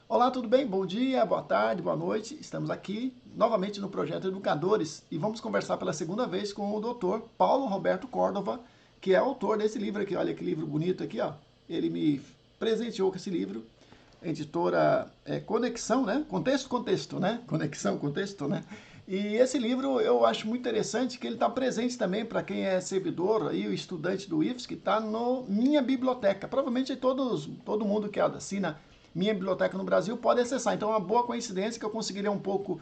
Olá, tudo bem? Bom dia, boa tarde, boa noite. Estamos aqui novamente no projeto Educadores e vamos conversar pela segunda vez com o Dr. Paulo Roberto Córdova, que é autor desse livro aqui. Olha que livro bonito aqui, ó. Ele me presenteou com esse livro, editora Conexão, né? Contexto, né? Conexão, contexto, né? E esse livro eu acho muito interessante que ele está presente também para quem é servidor e o estudante do IFES, que está no Minha Biblioteca. Provavelmente todo mundo que assina Minha Biblioteca no Brasil pode acessar. Então é uma boa coincidência que eu consegui ler um pouco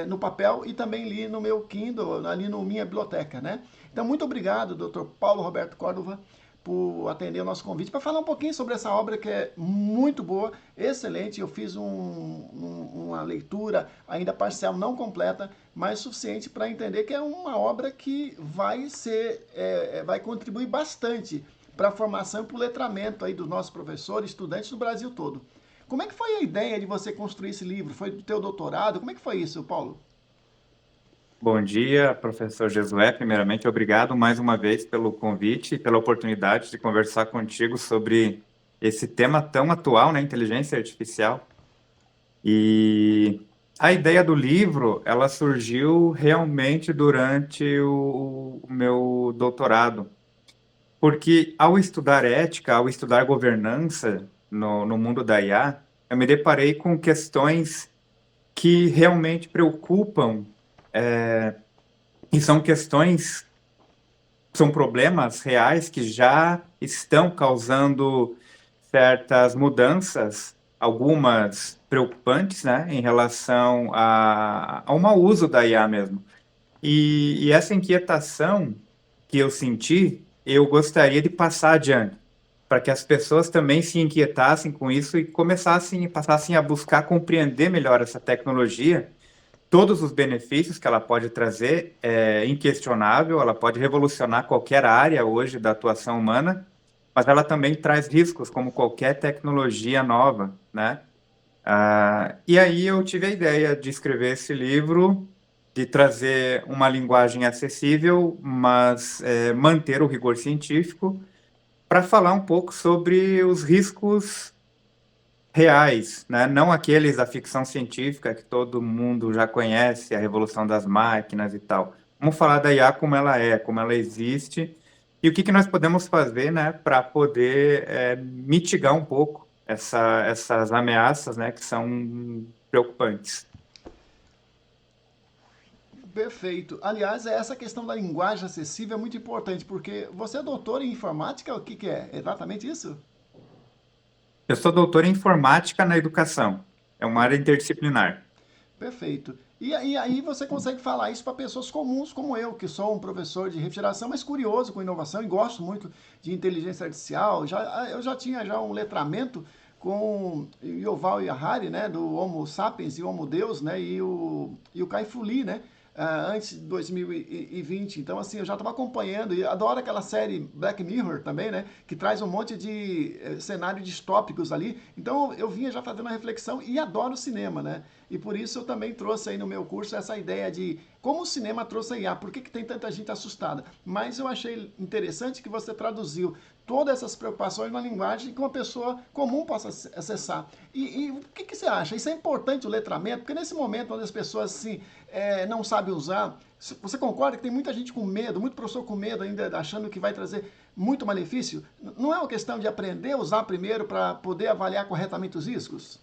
no papel e também li no meu Kindle, ali no Minha Biblioteca, né? Então muito obrigado, Dr. Paulo Roberto Córdova, por atender o nosso convite para falar um pouquinho sobre essa obra que é muito boa, excelente. Eu fiz uma leitura ainda parcial, não completa, mas suficiente para entender que é uma obra que vai contribuir bastante para a formação e para o letramento aí dos nossos professores, estudantes do Brasil todo. Como é que foi a ideia de você construir esse livro? Foi do teu doutorado? Como é que foi isso, Paulo? Bom dia, professor Jesué. Primeiramente, obrigado mais uma vez pelo convite e pela oportunidade de conversar contigo sobre esse tema tão atual, né, inteligência artificial. E a ideia do livro, ela surgiu realmente durante o meu doutorado, porque ao estudar ética, ao estudar governança no mundo da IA, eu me deparei com questões que realmente preocupam, e são questões, são problemas reais que já estão causando certas mudanças, algumas preocupantes, né, em relação ao mau uso da IA mesmo. E essa inquietação que eu senti, eu gostaria de passar adiante, para que as pessoas também se inquietassem com isso e passassem a buscar compreender melhor essa tecnologia. Todos os benefícios que ela pode trazer é inquestionável, ela pode revolucionar qualquer área hoje da atuação humana, mas ela também traz riscos, como qualquer tecnologia nova, né? E aí eu tive a ideia de escrever esse livro, de trazer uma linguagem acessível, mas manter o rigor científico, para falar um pouco sobre os riscos reais, né? Não aqueles da ficção científica que todo mundo já conhece, a revolução das máquinas e tal. Vamos falar da IA como ela é, como ela existe, e o que que nós podemos fazer, né, para poder mitigar um pouco essas ameaças, né, que são preocupantes. Perfeito. Aliás, essa questão da linguagem acessível é muito importante, porque você é doutor em informática, o que, que é? Exatamente isso? Eu sou doutor em informática na educação. É uma área interdisciplinar. Perfeito. E aí você consegue falar isso para pessoas comuns como eu, que sou um professor de refrigeração, mas curioso com inovação e gosto muito de inteligência artificial. Eu já tinha já um letramento com Yuval Harari, né, do Homo sapiens e Homo Deus, né, e o Kai-Fu Lee, né, antes de 2020. Então, assim, eu já estava acompanhando e adoro aquela série Black Mirror também, né, que traz um monte de cenários distópicos ali. Então, eu vinha já fazendo uma reflexão e adoro cinema, né? E por isso eu também trouxe aí no meu curso essa ideia de como o cinema trouxe a IA, por que, que tem tanta gente assustada. Mas eu achei interessante que você traduziu todas essas preocupações numa linguagem que uma pessoa comum possa acessar. E o que, que você acha? Isso é importante o letramento, porque nesse momento onde as pessoas assim, não sabem usar, você concorda que tem muita gente com medo, muito professor com medo ainda, achando que vai trazer muito malefício? Não é uma questão de aprender a usar primeiro para poder avaliar corretamente os riscos?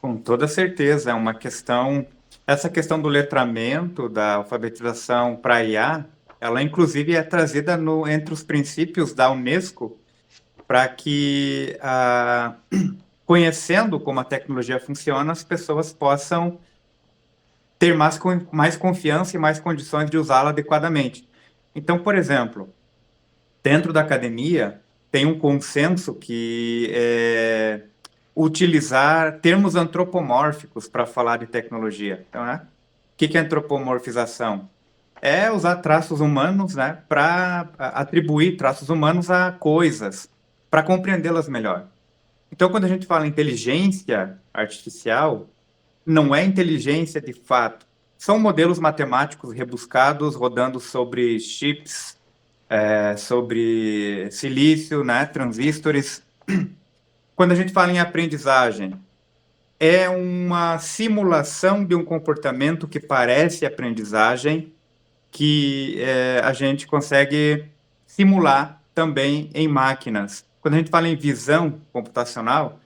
Com toda certeza, é uma questão. Essa questão do letramento, da alfabetização para IA, ela inclusive é trazida entre os princípios da Unesco para que, conhecendo como a tecnologia funciona, as pessoas possam ter mais confiança e mais condições de usá-la adequadamente. Então, por exemplo, dentro da academia, tem um consenso que utilizar termos antropomórficos para falar de tecnologia. Então, né? O que que é antropomorfização? É usar traços humanos, né, para atribuir traços humanos a coisas, para compreendê-las melhor. Então, quando a gente fala inteligência artificial, não é inteligência de fato. São modelos matemáticos rebuscados rodando sobre chips, sobre silício, né, transistores. Quando a gente fala em aprendizagem, é uma simulação de um comportamento que parece aprendizagem, que a gente consegue simular também em máquinas. Quando a gente fala em visão computacional,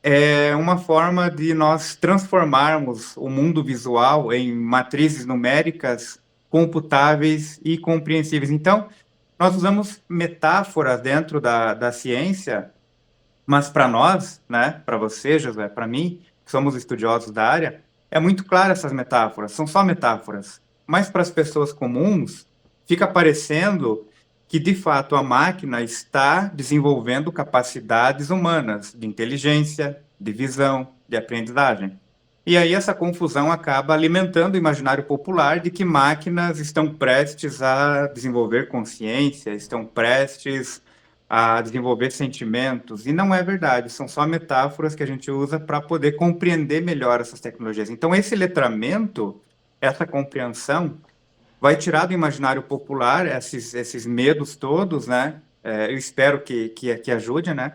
é uma forma de nós transformarmos o mundo visual em matrizes numéricas computáveis e compreensíveis. Então, nós usamos metáforas dentro da ciência, mas para nós, né, para você, José, para mim, que somos estudiosos da área, é muito claro essas metáforas, são só metáforas. Mas para as pessoas comuns, fica parecendo que, de fato, a máquina está desenvolvendo capacidades humanas de inteligência, de visão, de aprendizagem. E aí essa confusão acaba alimentando o imaginário popular de que máquinas estão prestes a desenvolver consciência, estão prestes a desenvolver sentimentos, e não é verdade, são só metáforas que a gente usa para poder compreender melhor essas tecnologias. Então, esse letramento, essa compreensão, vai tirar do imaginário popular esses medos todos, né? Eu espero que ajude, né?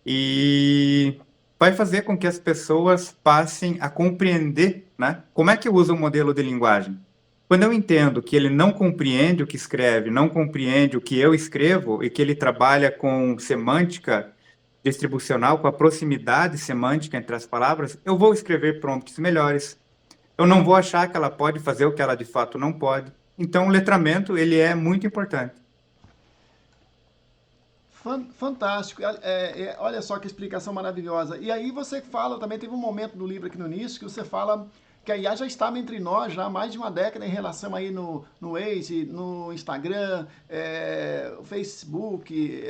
E vai fazer com que as pessoas passem a compreender, né? Como é que eu uso o modelo de linguagem? Quando eu entendo que ele não compreende o que escreve, não compreende o que eu escrevo, e que ele trabalha com semântica distribucional, com a proximidade semântica entre as palavras, eu vou escrever prompts melhores. Eu não vou achar que ela pode fazer o que ela de fato não pode. Então, o letramento, ele é muito importante. Fantástico. Olha só que explicação maravilhosa. E aí você fala, também teve um momento do livro aqui no início, que você fala que a IA já estava entre nós já há mais de uma década em relação aí no Waze, no Instagram, Facebook,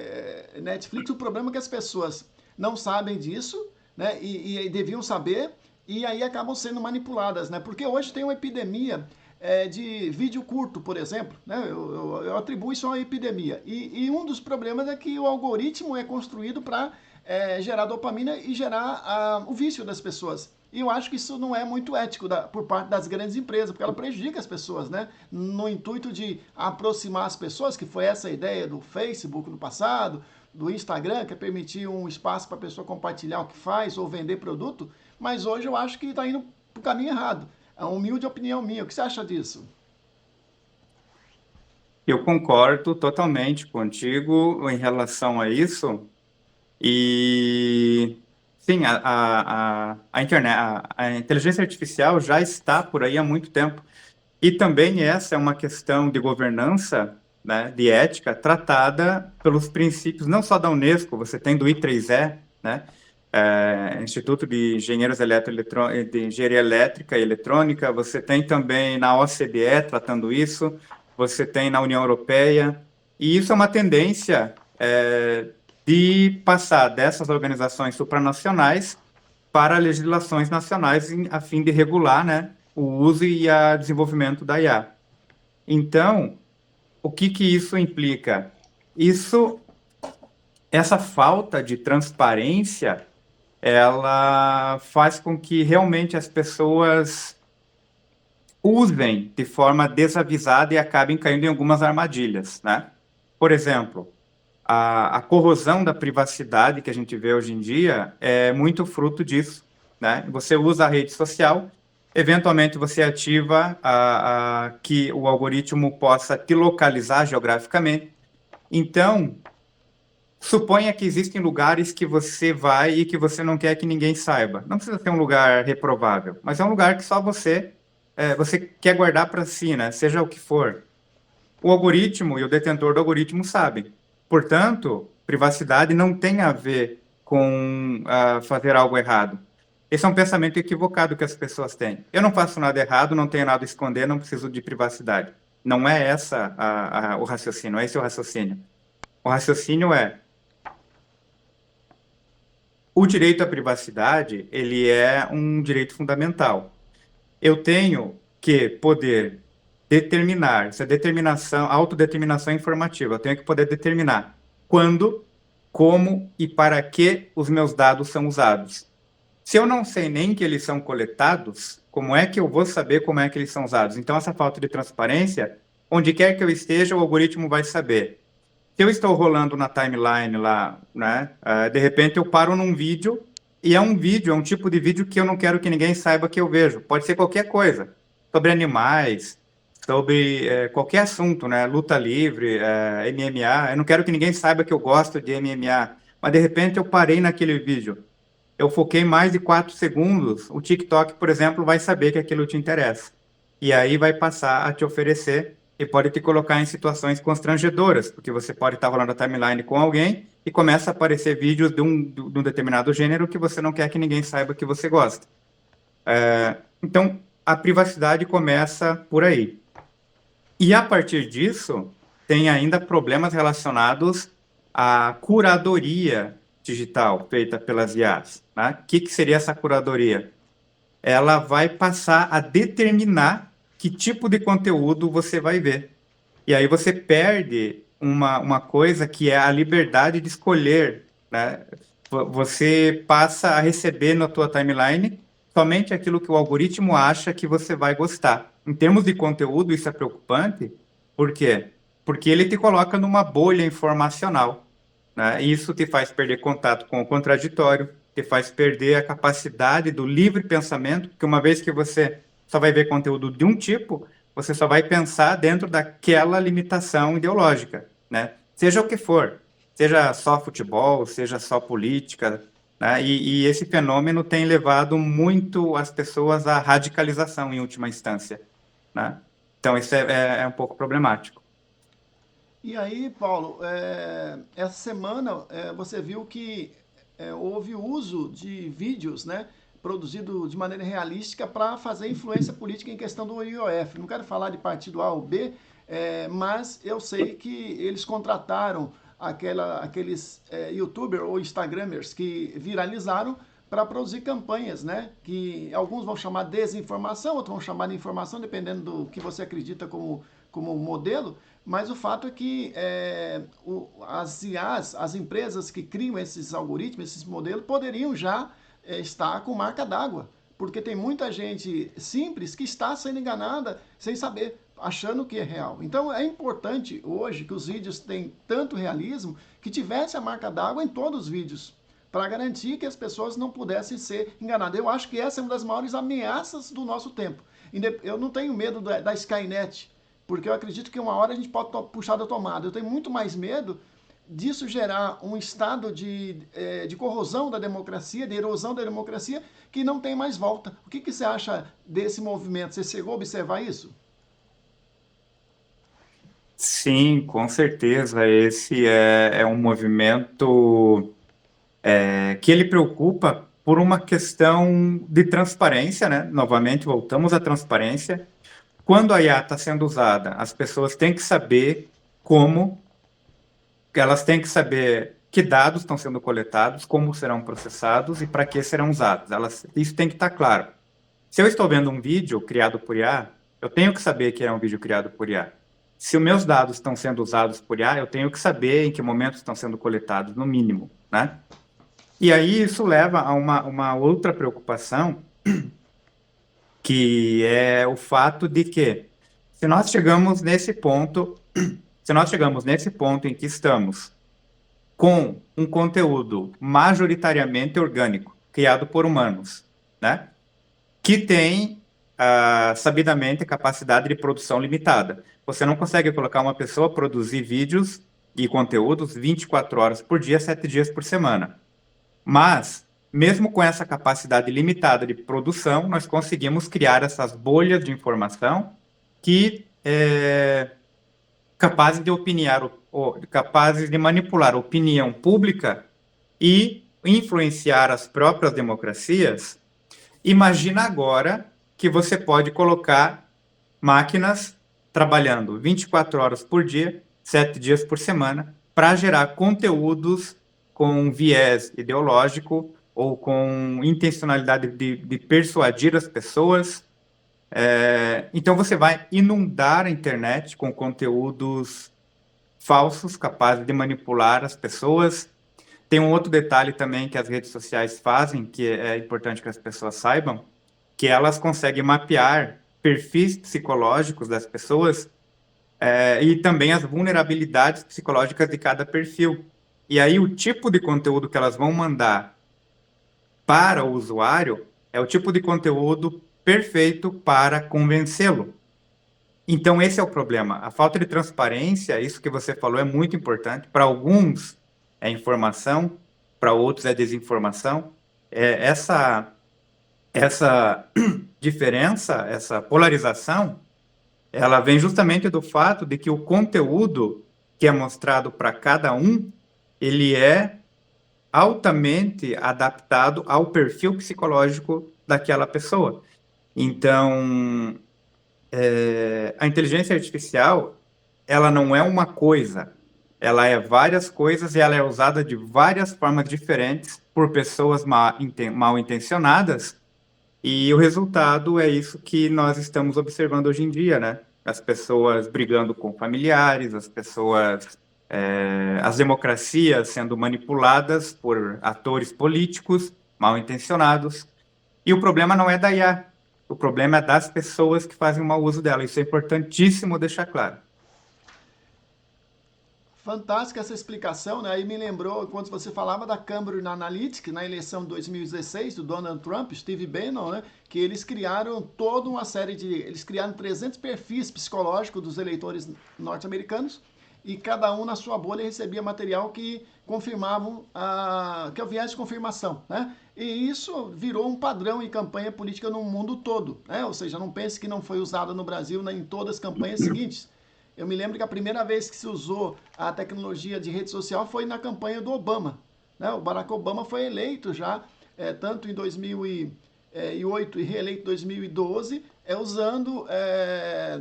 Netflix. O problema é que as pessoas não sabem disso, né? E deviam saber, e aí acabam sendo manipuladas, né? Porque hoje tem uma epidemia de vídeo curto, por exemplo, né? Eu atribuo isso a uma epidemia. E um dos problemas é que o algoritmo é construído para gerar dopamina e gerar o vício das pessoas. E eu acho que isso não é muito ético por parte das grandes empresas, porque ela prejudica as pessoas, né? No intuito de aproximar as pessoas, que foi essa a ideia do Facebook no passado, do Instagram, que é permitir um espaço para a pessoa compartilhar o que faz ou vender produto, mas hoje eu acho que está indo para o caminho errado. É uma humilde opinião minha. O que você acha disso? Eu concordo totalmente contigo em relação a isso. E sim, a internet, a inteligência artificial já está por aí há muito tempo. E também essa é uma questão de governança, né, de ética, tratada pelos princípios não só da Unesco, você tem do I3E, né, Instituto de Engenheiros de Engenharia Elétrica e Eletrônica, você tem também na OCDE tratando isso, você tem na União Europeia, e isso é uma tendência de passar dessas organizações supranacionais para legislações nacionais a fim de regular, né, o uso e o desenvolvimento da IA. Então, o que isso implica? Essa falta de transparência, ela faz com que realmente as pessoas usem de forma desavisada e acabem caindo em algumas armadilhas, né? Por exemplo, a corrosão da privacidade que a gente vê hoje em dia é muito fruto disso, né? Você usa a rede social, eventualmente você ativa que o algoritmo possa te localizar geograficamente. Então, suponha que existem lugares que você vai e que você não quer que ninguém saiba. Não precisa ser um lugar reprovável, mas é um lugar que só você quer guardar para si, né? Seja o que for. O algoritmo e o detentor do algoritmo sabem. Portanto, privacidade não tem a ver com fazer algo errado. Esse é um pensamento equivocado que as pessoas têm. Eu não faço nada errado, não tenho nada a esconder, não preciso de privacidade. Não é essa o raciocínio, não é esse o raciocínio. O raciocínio é: o direito à privacidade, ele é um direito fundamental. Eu tenho que poder determinar, essa determinação, autodeterminação informativa, eu tenho que poder determinar quando, como e para que os meus dados são usados. Se eu não sei nem que eles são coletados, como é que eu vou saber como é que eles são usados? Então, essa falta de transparência, onde quer que eu esteja, o algoritmo vai saber. Se eu estou rolando na timeline lá, né, de repente eu paro num vídeo E é um vídeo, é um tipo de vídeo que eu não quero que ninguém saiba que eu vejo. Pode ser qualquer coisa, sobre animais, sobre qualquer assunto, né? Luta livre, MMA. Eu não quero que ninguém saiba que eu gosto de MMA. Mas de repente eu parei naquele vídeo. Eu foquei mais de 4 segundos. O TikTok, por exemplo, vai saber que aquilo te interessa. E aí vai passar a te oferecer e pode te colocar em situações constrangedoras, porque você pode estar rolando a timeline com alguém e começa a aparecer vídeos de um determinado gênero que você não quer que ninguém saiba que você gosta. Então, a privacidade começa por aí. E a partir disso, tem ainda problemas relacionados à curadoria digital feita pelas IAs. Né? O que seria essa curadoria? Ela vai passar a determinar que tipo de conteúdo você vai ver. E aí você perde uma coisa que é a liberdade de escolher, né? Você passa a receber na tua timeline somente aquilo que o algoritmo acha que você vai gostar. Em termos de conteúdo, isso é preocupante. Por quê? Porque ele te coloca numa bolha informacional, né? E isso te faz perder contato com o contraditório, te faz perder a capacidade do livre pensamento, porque uma vez que você só vai ver conteúdo de um tipo, você só vai pensar dentro daquela limitação ideológica, né? Seja o que for, seja só futebol, seja só política, né? E esse fenômeno tem levado muito as pessoas à radicalização em última instância, né? Então isso é um pouco problemático. E aí, Paulo, essa semana você viu que houve uso de vídeos, né, produzido de maneira realística para fazer influência política em questão do IOF. Não quero falar de partido A ou B, mas eu sei que eles contrataram aqueles YouTubers ou Instagramers que viralizaram para produzir campanhas, né? Que alguns vão chamar de desinformação, outros vão chamar de informação, dependendo do que você acredita como modelo. Mas o fato é que as IAs, as empresas que criam esses algoritmos, esses modelos, poderiam já estar com marca d'água. Porque tem muita gente simples que está sendo enganada sem saber, achando que é real. Então é importante hoje que os vídeos tenham tanto realismo que tivesse a marca d'água em todos os vídeos, para garantir que as pessoas não pudessem ser enganadas. Eu acho que essa é uma das maiores ameaças do nosso tempo. Eu não tenho medo da Skynet, porque eu acredito que uma hora a gente pode puxar da tomada. Eu tenho muito mais medo disso gerar um estado de corrosão da democracia, de erosão da democracia, que não tem mais volta. O que você acha desse movimento? Você chegou a observar isso? Sim, com certeza. Esse é um movimento que ele preocupa por uma questão de transparência, né? Novamente, voltamos à transparência. Quando a IA está sendo usada, as pessoas têm que saber como, elas têm que saber que dados estão sendo coletados, como serão processados e para que serão usados. Isso tem que estar claro. Se eu estou vendo um vídeo criado por IA, eu tenho que saber que é um vídeo criado por IA. Se os meus dados estão sendo usados por IA, eu tenho que saber em que momento estão sendo coletados, no mínimo, né? E aí isso leva a uma outra preocupação, que é o fato de que, se nós chegamos nesse ponto, se nós chegamos nesse ponto em que estamos com um conteúdo majoritariamente orgânico, criado por humanos, né? Que tem, sabidamente, capacidade de produção limitada. Você não consegue colocar uma pessoa a produzir vídeos e conteúdos 24 horas por dia, 7 dias por semana. Mas, mesmo com essa capacidade limitada de produção, nós conseguimos criar essas bolhas de informação que capazes de capazes de manipular a opinião pública e influenciar as próprias democracias. Imagina agora que você pode colocar máquinas trabalhando 24 horas por dia, 7 dias por semana, para gerar conteúdos com viés ideológico ou com intencionalidade de persuadir as pessoas. Então você vai inundar a internet com conteúdos falsos, capazes de manipular as pessoas. Tem um outro detalhe também que as redes sociais fazem, que é importante que as pessoas saibam, que elas conseguem mapear perfis psicológicos das pessoas e também as vulnerabilidades psicológicas de cada perfil. E aí o tipo de conteúdo que elas vão mandar para o usuário é o tipo de conteúdo perfeito para convencê-lo. Então, esse é o problema. A falta de transparência, isso que você falou, é muito importante. Para alguns é informação, para outros é desinformação. Essa diferença, essa polarização, ela vem justamente do fato de que o conteúdo que é mostrado para cada um, ele é altamente adaptado ao perfil psicológico daquela pessoa. Então, a inteligência artificial, ela não é uma coisa, ela é várias coisas e ela é usada de várias formas diferentes por pessoas mal intencionadas, e o resultado é isso que nós estamos observando hoje em dia, né? As pessoas brigando com familiares, as democracias sendo manipuladas por atores políticos mal intencionados. E o problema não é da IA, o problema é das pessoas que fazem o mau uso dela. Isso é importantíssimo deixar claro. Fantástica essa explicação, né? Aí me lembrou quando você falava da Cambridge Analytica na eleição de 2016 do Donald Trump, Steve Bannon, né? Que eles criaram toda uma série de... Eles criaram 300 perfis psicológicos dos eleitores norte-americanos e cada um na sua bolha recebia material que confirmavam que é o viés de confirmação, né? E isso virou um padrão em campanha política no mundo todo, né? Ou seja, não pense que não foi usado no Brasil nem em todas as campanhas seguintes. Eu me lembro que a primeira vez que se usou a tecnologia de rede social foi na campanha do Obama, né? O Barack Obama foi eleito já, tanto em 2008 e reeleito em 2012, usando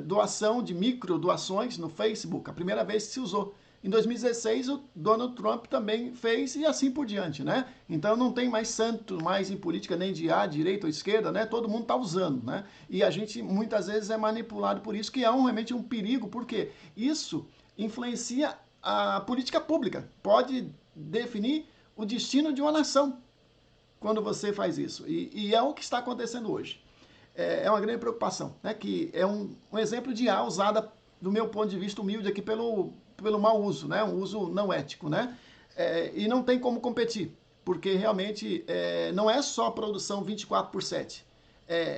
doação de micro doações no Facebook, a primeira vez que se usou. Em 2016, o Donald Trump também fez e assim por diante, né? Então não tem mais santo mais em política, nem de direita ou esquerda, né? Todo mundo está usando, né? E a gente muitas vezes é manipulado por isso, que é realmente um perigo, porque isso influencia a política pública, pode definir o destino de uma nação quando você faz isso. E é o que está acontecendo hoje. É uma grande preocupação, né? Que é um exemplo de IA usada, do meu ponto de vista humilde aqui, pelo mau uso, né? Um uso não ético, né? E não tem como competir, porque realmente não é só produção 24/7.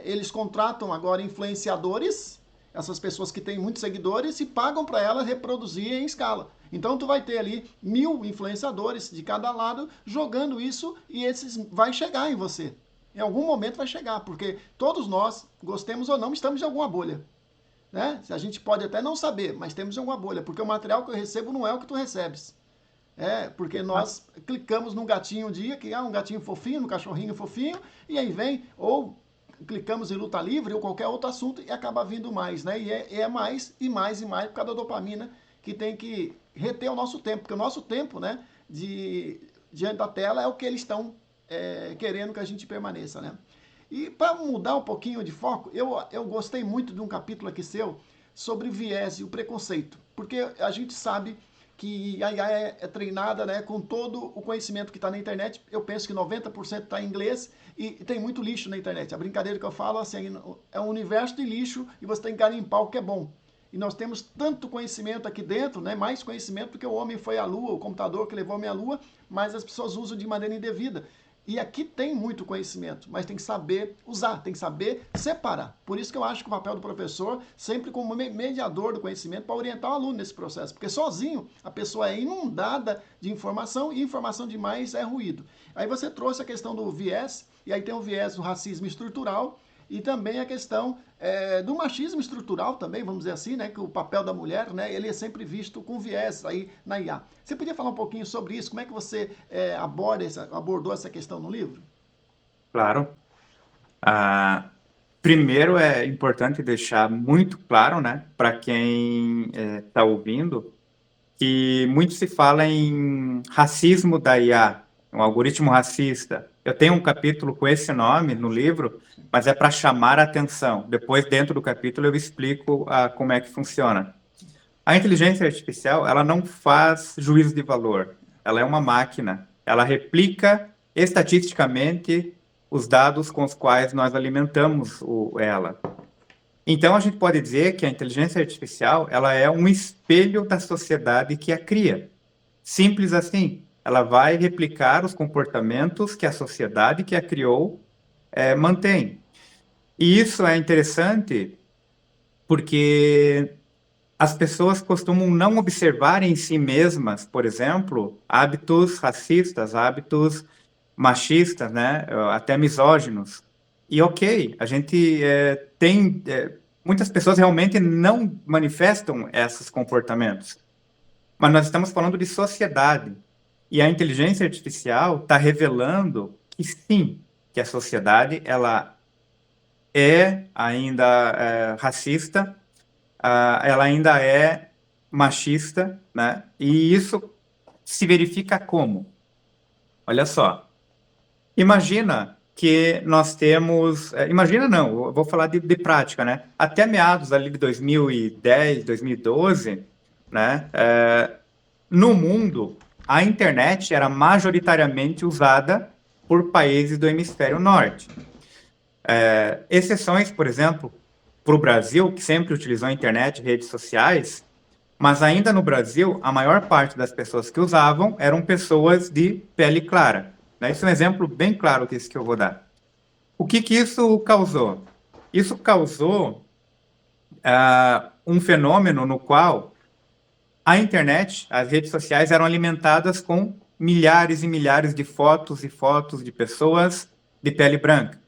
Eles contratam agora influenciadores, essas pessoas que têm muitos seguidores, e pagam para elas reproduzir em escala. Então tu vai ter ali 1000 influenciadores de cada lado jogando isso e esses vai chegar em você. Em algum momento vai chegar, porque todos nós, gostemos ou não, estamos em alguma bolha. Né? A gente pode até não saber, mas temos alguma bolha, porque o material que eu recebo não é o que tu recebes. Porque nós clicamos num gatinho um dia, que é um gatinho fofinho, no cachorrinho fofinho, e aí vem, ou clicamos em luta livre ou qualquer outro assunto e acaba vindo mais, né? E é mais e mais e mais por causa da dopamina, que tem que reter o nosso tempo, porque o nosso tempo, né, diante da tela é o que eles estão querendo que a gente permaneça, né? E para mudar um pouquinho de foco, eu gostei muito de um capítulo aqui seu sobre o viés e o preconceito, porque a gente sabe que a IA é treinada, né, com todo o conhecimento que está na internet. Eu penso que 90% está em inglês e tem muito lixo na internet. A brincadeira que eu falo assim, é um universo de lixo e você tem que garimpar o que é bom. E nós temos tanto conhecimento aqui dentro, né, mais conhecimento do que o homem foi à Lua, o computador que levou o homem à Lua, mas as pessoas usam de maneira indevida. E aqui tem muito conhecimento, mas tem que saber usar, tem que saber separar. Por isso que eu acho que o papel do professor, sempre como mediador do conhecimento, para orientar o aluno nesse processo. Porque sozinho a pessoa é inundada de informação e informação demais é ruído. Aí você trouxe a questão do viés, e aí tem o viés do racismo estrutural, e também a questão do machismo estrutural também, vamos dizer assim, né, que o papel da mulher, né, ele é sempre visto com viés aí na IA. Você podia falar um pouquinho sobre isso? Como é que você abordou essa questão no livro? Claro. Primeiro é importante deixar muito claro, né, para quem está ouvindo, que muito se fala em racismo da IA, um algoritmo racista. Eu tenho um capítulo com esse nome no livro, mas é para chamar a atenção. Depois, dentro do capítulo, eu explico como é que funciona. A inteligência artificial, ela não faz juízo de valor. Ela é uma máquina. Ela replica estatisticamente os dados com os quais nós alimentamos ela. Então, a gente pode dizer que a inteligência artificial, ela é um espelho da sociedade que a cria. Simples assim. ela vai replicar os comportamentos que a sociedade que a criou mantém. E isso é interessante porque as pessoas costumam não observar em si mesmas, por exemplo, hábitos racistas, hábitos machistas, né? Até misóginos. E ok, a gente tem... muitas pessoas realmente não manifestam esses comportamentos. Mas nós estamos falando de sociedade. E a inteligência artificial está revelando que sim, que a sociedade ela ainda racista, ela ainda é machista, né? E isso se verifica como? Olha só, imagina que nós temos... imagina não, eu vou falar de prática, né? Até meados ali de 2010, 2012, né? No mundo, a internet era majoritariamente usada por países do hemisfério norte. Exceções, por exemplo, para o Brasil, que sempre utilizou a internet e redes sociais, mas ainda no Brasil, a maior parte das pessoas que usavam eram pessoas de pele clara. Né? Isso é um exemplo bem claro desse que eu vou dar. O que isso causou? Isso causou um fenômeno no qual a internet, as redes sociais eram alimentadas com milhares e milhares de fotos e fotos de pessoas de pele branca.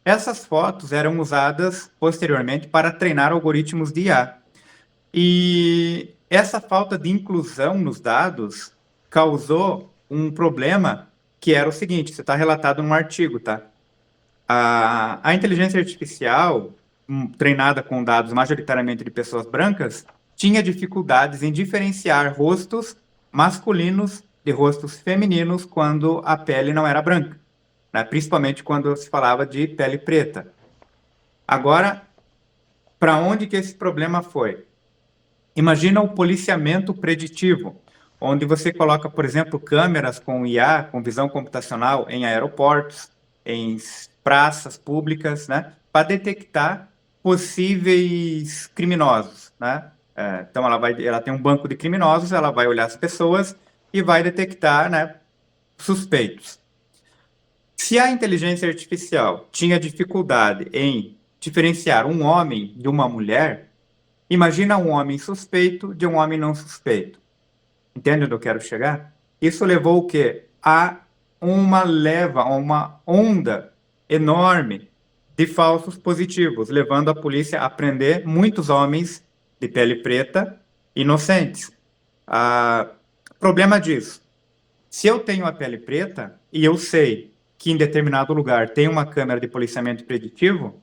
Essas fotos eram usadas posteriormente para treinar algoritmos de IA. E essa falta de inclusão nos dados causou um problema que era o seguinte, isso está relatado num artigo, tá? A inteligência artificial, treinada com dados majoritariamente de pessoas brancas, tinha dificuldades em diferenciar rostos masculinos de rostos femininos quando a pele não era branca, né? Principalmente quando se falava de pele preta. Agora, para onde que esse problema foi? Imagina o policiamento preditivo, onde você coloca, por exemplo, câmeras com IA, com visão computacional, em aeroportos, em praças públicas, né, para detectar possíveis criminosos, né? Então, ela tem um banco de criminosos, ela vai olhar as pessoas e vai detectar, né, suspeitos. Se a inteligência artificial tinha dificuldade em diferenciar um homem de uma mulher, imagina um homem suspeito de um homem não suspeito. Entende onde eu quero chegar? Isso levou o quê? A uma onda enorme de falsos positivos, levando a polícia a prender muitos homens de pele preta inocentes. Problema disso. Se eu tenho a pele preta e eu sei que em determinado lugar tem uma câmera de policiamento preditivo,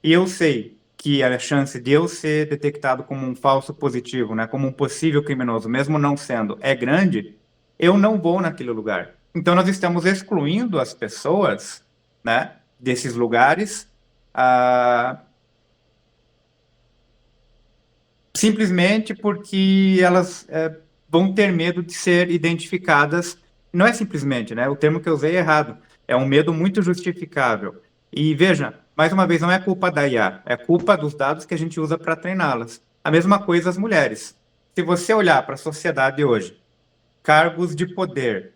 e eu sei que a chance de eu ser detectado como um falso positivo, né, como um possível criminoso, mesmo não sendo, é grande, eu não vou naquele lugar. Então, nós estamos excluindo as pessoas, né, desses lugares, simplesmente porque elas vão ter medo de ser identificadas. Não é simplesmente, né? O termo que eu usei é errado. É um medo muito justificável. E veja, mais uma vez, não é culpa da IA, é culpa dos dados que a gente usa para treiná-las. A mesma coisa as mulheres. Se você olhar para a sociedade hoje, cargos de poder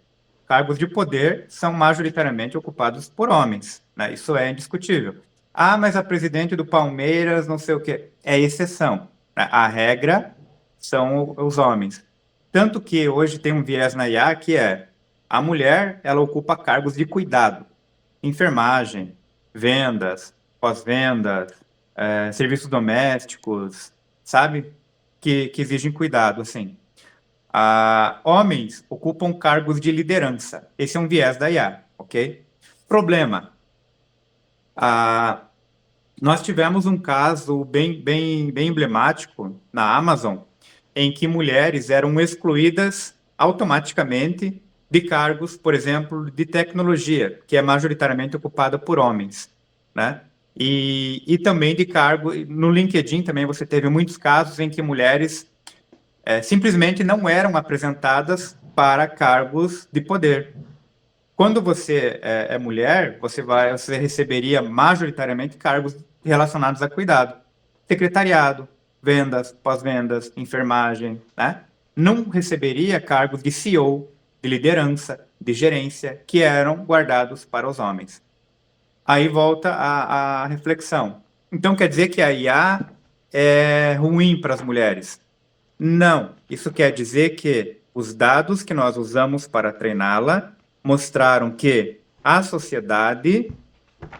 são majoritariamente ocupados por homens, né? Isso é indiscutível. Ah, mas a presidente do Palmeiras, não sei o quê, é exceção. A regra são os homens. Tanto que hoje tem um viés na IA que é a mulher, ela ocupa cargos de cuidado, enfermagem, vendas, pós-vendas, serviços domésticos, sabe? Que exigem cuidado, assim. Homens ocupam cargos de liderança. Esse é um viés da IA, ok? Problema. Nós tivemos um caso bem emblemático na Amazon, em que mulheres eram excluídas automaticamente de cargos, por exemplo, de tecnologia, que é majoritariamente ocupada por homens, né? E também de cargo, no LinkedIn também você teve muitos casos em que mulheres simplesmente não eram apresentadas para cargos de poder. Quando você é mulher, você receberia majoritariamente cargos relacionados a cuidado, secretariado, vendas, pós-vendas, enfermagem, né? Não receberia cargos de CEO, de liderança, de gerência, que eram guardados para os homens. Aí volta a reflexão. Então quer dizer que a IA é ruim para as mulheres? Não. Isso quer dizer que os dados que nós usamos para treiná-la mostraram que a sociedade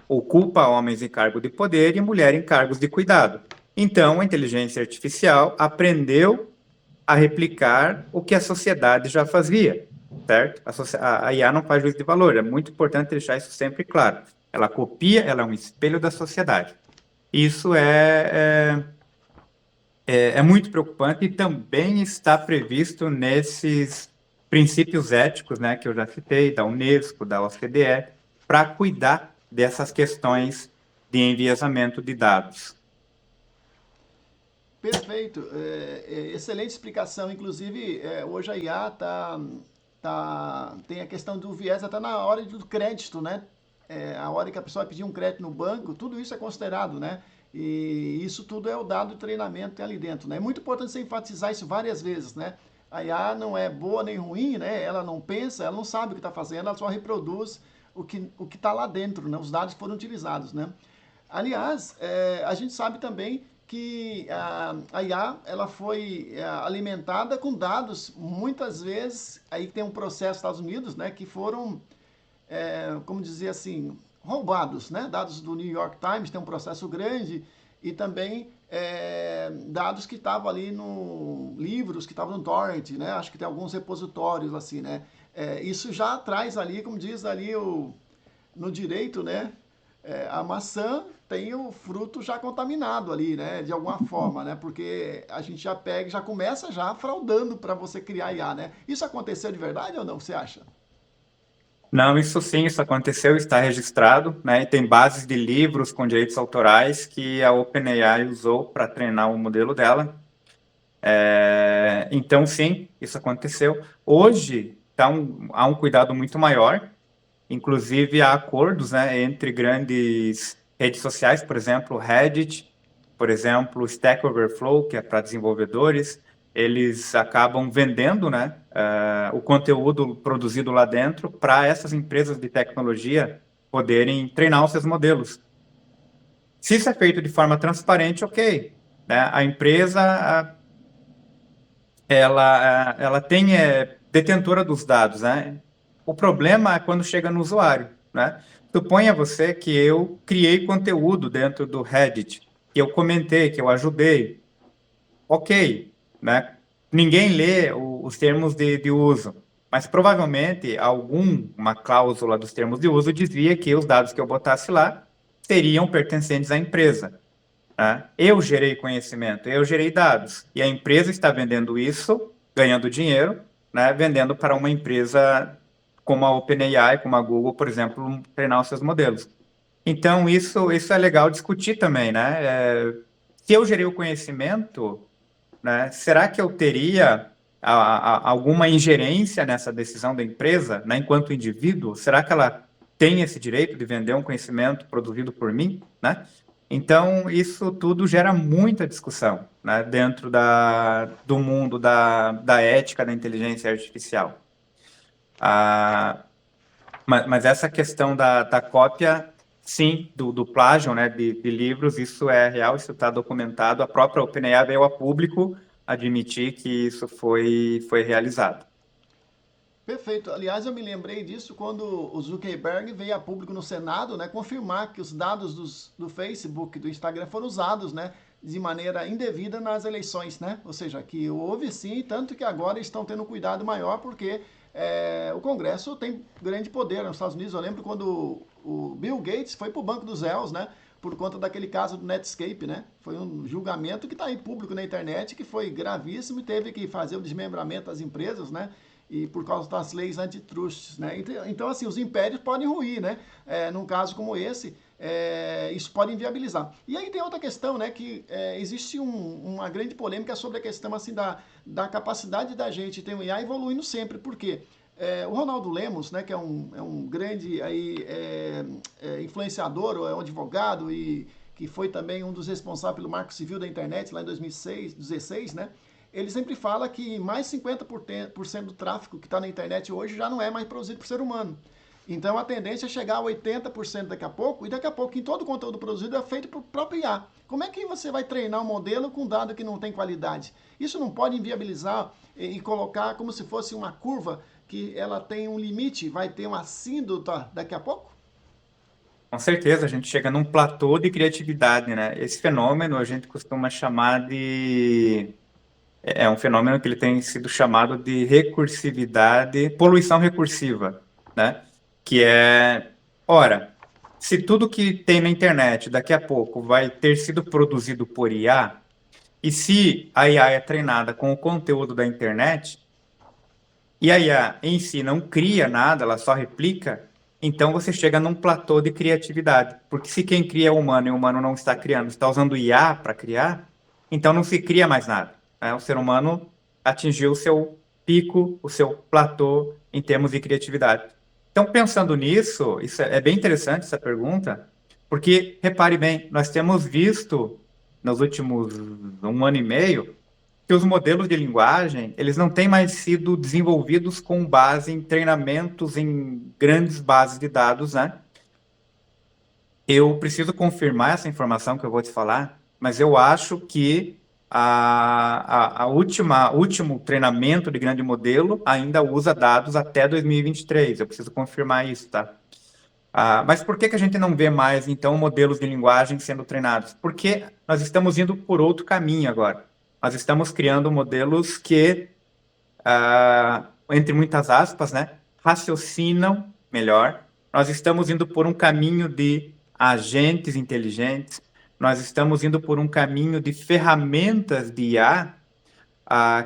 ocupa homens em cargo de poder e mulher em cargos de cuidado. Então, a inteligência artificial aprendeu a replicar o que a sociedade já fazia, certo? A IA não faz juízo de valor, é muito importante deixar isso sempre claro. Ela copia, ela é um espelho da sociedade. Isso é muito preocupante e também está previsto nesses princípios éticos, né, que eu já citei, da Unesco, da OCDE, para cuidar dessas questões de enviesamento de dados. Perfeito, excelente explicação. Inclusive, hoje a IA tem a questão do viés até na hora do crédito, né? A hora que a pessoa pedir um crédito no banco, tudo isso é considerado, né? E isso tudo é o dado de treinamento que tem ali dentro, né? É muito importante você enfatizar isso várias vezes, né? A IA não é boa nem ruim, né? Ela não pensa, ela não sabe o que está fazendo, ela só reproduz o que está lá dentro, né? Os dados que foram utilizados, né? Aliás, a gente sabe também que a IA ela foi alimentada com dados, muitas vezes, aí tem um processo nos Estados Unidos, né, que foram, como dizer assim, roubados, né? Dados do New York Times, tem um processo grande, e também dados que estavam ali no livros, que estavam no torrent, né? Acho que tem alguns repositórios assim, né? Isso já traz ali, como diz ali no direito, né? A maçã tem o fruto já contaminado ali, né? De alguma forma, né? Porque a gente já pega, já começa já fraudando para você criar IA, né? Isso aconteceu de verdade ou não, você acha? Não, isso sim, isso aconteceu, está registrado, né? E tem bases de livros com direitos autorais que a OpenAI usou para treinar o modelo dela. Então, sim, isso aconteceu. Hoje, há um cuidado muito maior, inclusive há acordos, né, entre grandes redes sociais, por exemplo, Reddit, por exemplo, Stack Overflow, que é para desenvolvedores, eles acabam vendendo, né, o conteúdo produzido lá dentro para essas empresas de tecnologia poderem treinar os seus modelos. Se isso é feito de forma transparente, ok, né? A empresa ela tem detentora dos dados, né? O problema é quando chega no usuário, né? Suponha você que eu criei conteúdo dentro do Reddit, que eu comentei, que eu ajudei, ok, né? Ninguém lê os termos de uso, mas provavelmente alguma cláusula dos termos de uso dizia que os dados que eu botasse lá seriam pertencentes à empresa, né? Eu gerei conhecimento, eu gerei dados, e a empresa está vendendo isso, ganhando dinheiro, né? Vendendo para uma empresa como a OpenAI, como a Google, por exemplo, treinar os seus modelos. Então, isso é legal discutir também, né? Se eu gerei o conhecimento, né? Será que eu teria alguma ingerência nessa decisão da empresa, né, enquanto indivíduo? Será que ela tem esse direito de vender um conhecimento produzido por mim, né? Então, isso tudo gera muita discussão, né, dentro do mundo da ética da inteligência artificial. Mas essa questão da cópia, sim, do plágio, né, de livros, isso é real, isso está documentado. A própria OpenAI veio a público admitir que isso foi realizado. Perfeito. Aliás, eu me lembrei disso quando o Zuckerberg veio a público no Senado, né, confirmar que os dados do Facebook, do Instagram foram usados, né, de maneira indevida nas eleições, né? Ou seja, que houve sim, tanto que agora estão tendo cuidado maior porque o Congresso tem grande poder nos Estados Unidos. Eu lembro quando o Bill Gates foi para o Banco dos Réus, né? Por conta daquele caso do Netscape, né? Foi um julgamento que está aí público na internet, que foi gravíssimo e teve que fazer o desmembramento das empresas, né? E por causa das leis antitrust, né? Então, assim, os impérios podem ruir, né? Num caso como esse, isso pode inviabilizar. E aí tem outra questão, né? Que existe uma grande polêmica sobre a questão, assim, da capacidade da gente ter um IA evoluindo sempre. Por quê? O Ronaldo Lemos, né, que é um grande aí, influenciador, é um advogado e que foi também um dos responsáveis pelo Marco Civil da Internet lá em 2016, né? ele sempre fala que mais 50% do tráfego que está na internet hoje já não é mais produzido por ser humano. Então a tendência é chegar a 80% daqui a pouco, e daqui a pouco em todo o conteúdo produzido é feito por próprio IA. Como é que você vai treinar um modelo com dado que não tem qualidade? Isso não pode inviabilizar e colocar como se fosse uma curva que ela tem um limite, vai ter uma assíntota daqui a pouco? Com certeza, a gente chega num platô de criatividade, né? Esse fenômeno a gente costuma chamar de... É um fenômeno que ele tem sido chamado de recursividade, poluição recursiva, né? Que é, ora, se tudo que tem na internet daqui a pouco vai ter sido produzido por IA, e se a IA é treinada com o conteúdo da internet, e a IA em si não cria nada, ela só replica, então você chega num platô de criatividade. Porque se quem cria é o humano e o humano não está criando, está usando IA para criar, então não se cria mais nada, né? O ser humano atingiu o seu pico, o seu platô em termos de criatividade. Então, pensando nisso, isso é bem interessante essa pergunta, porque, repare bem, nós temos visto nos últimos 1 ano e meio que os modelos de linguagem, eles não têm mais sido desenvolvidos com base em treinamentos em grandes bases de dados, né? Eu preciso confirmar essa informação que eu vou te falar, mas eu acho que último treinamento de grande modelo ainda usa dados até 2023. Eu preciso confirmar isso, tá? Mas por que que a gente não vê mais, então, modelos de linguagem sendo treinados? Porque nós estamos indo por outro caminho agora. Nós estamos criando modelos que, entre muitas aspas, né, raciocinam melhor. Nós estamos indo por um caminho de agentes inteligentes. Nós estamos indo por um caminho de ferramentas de IA,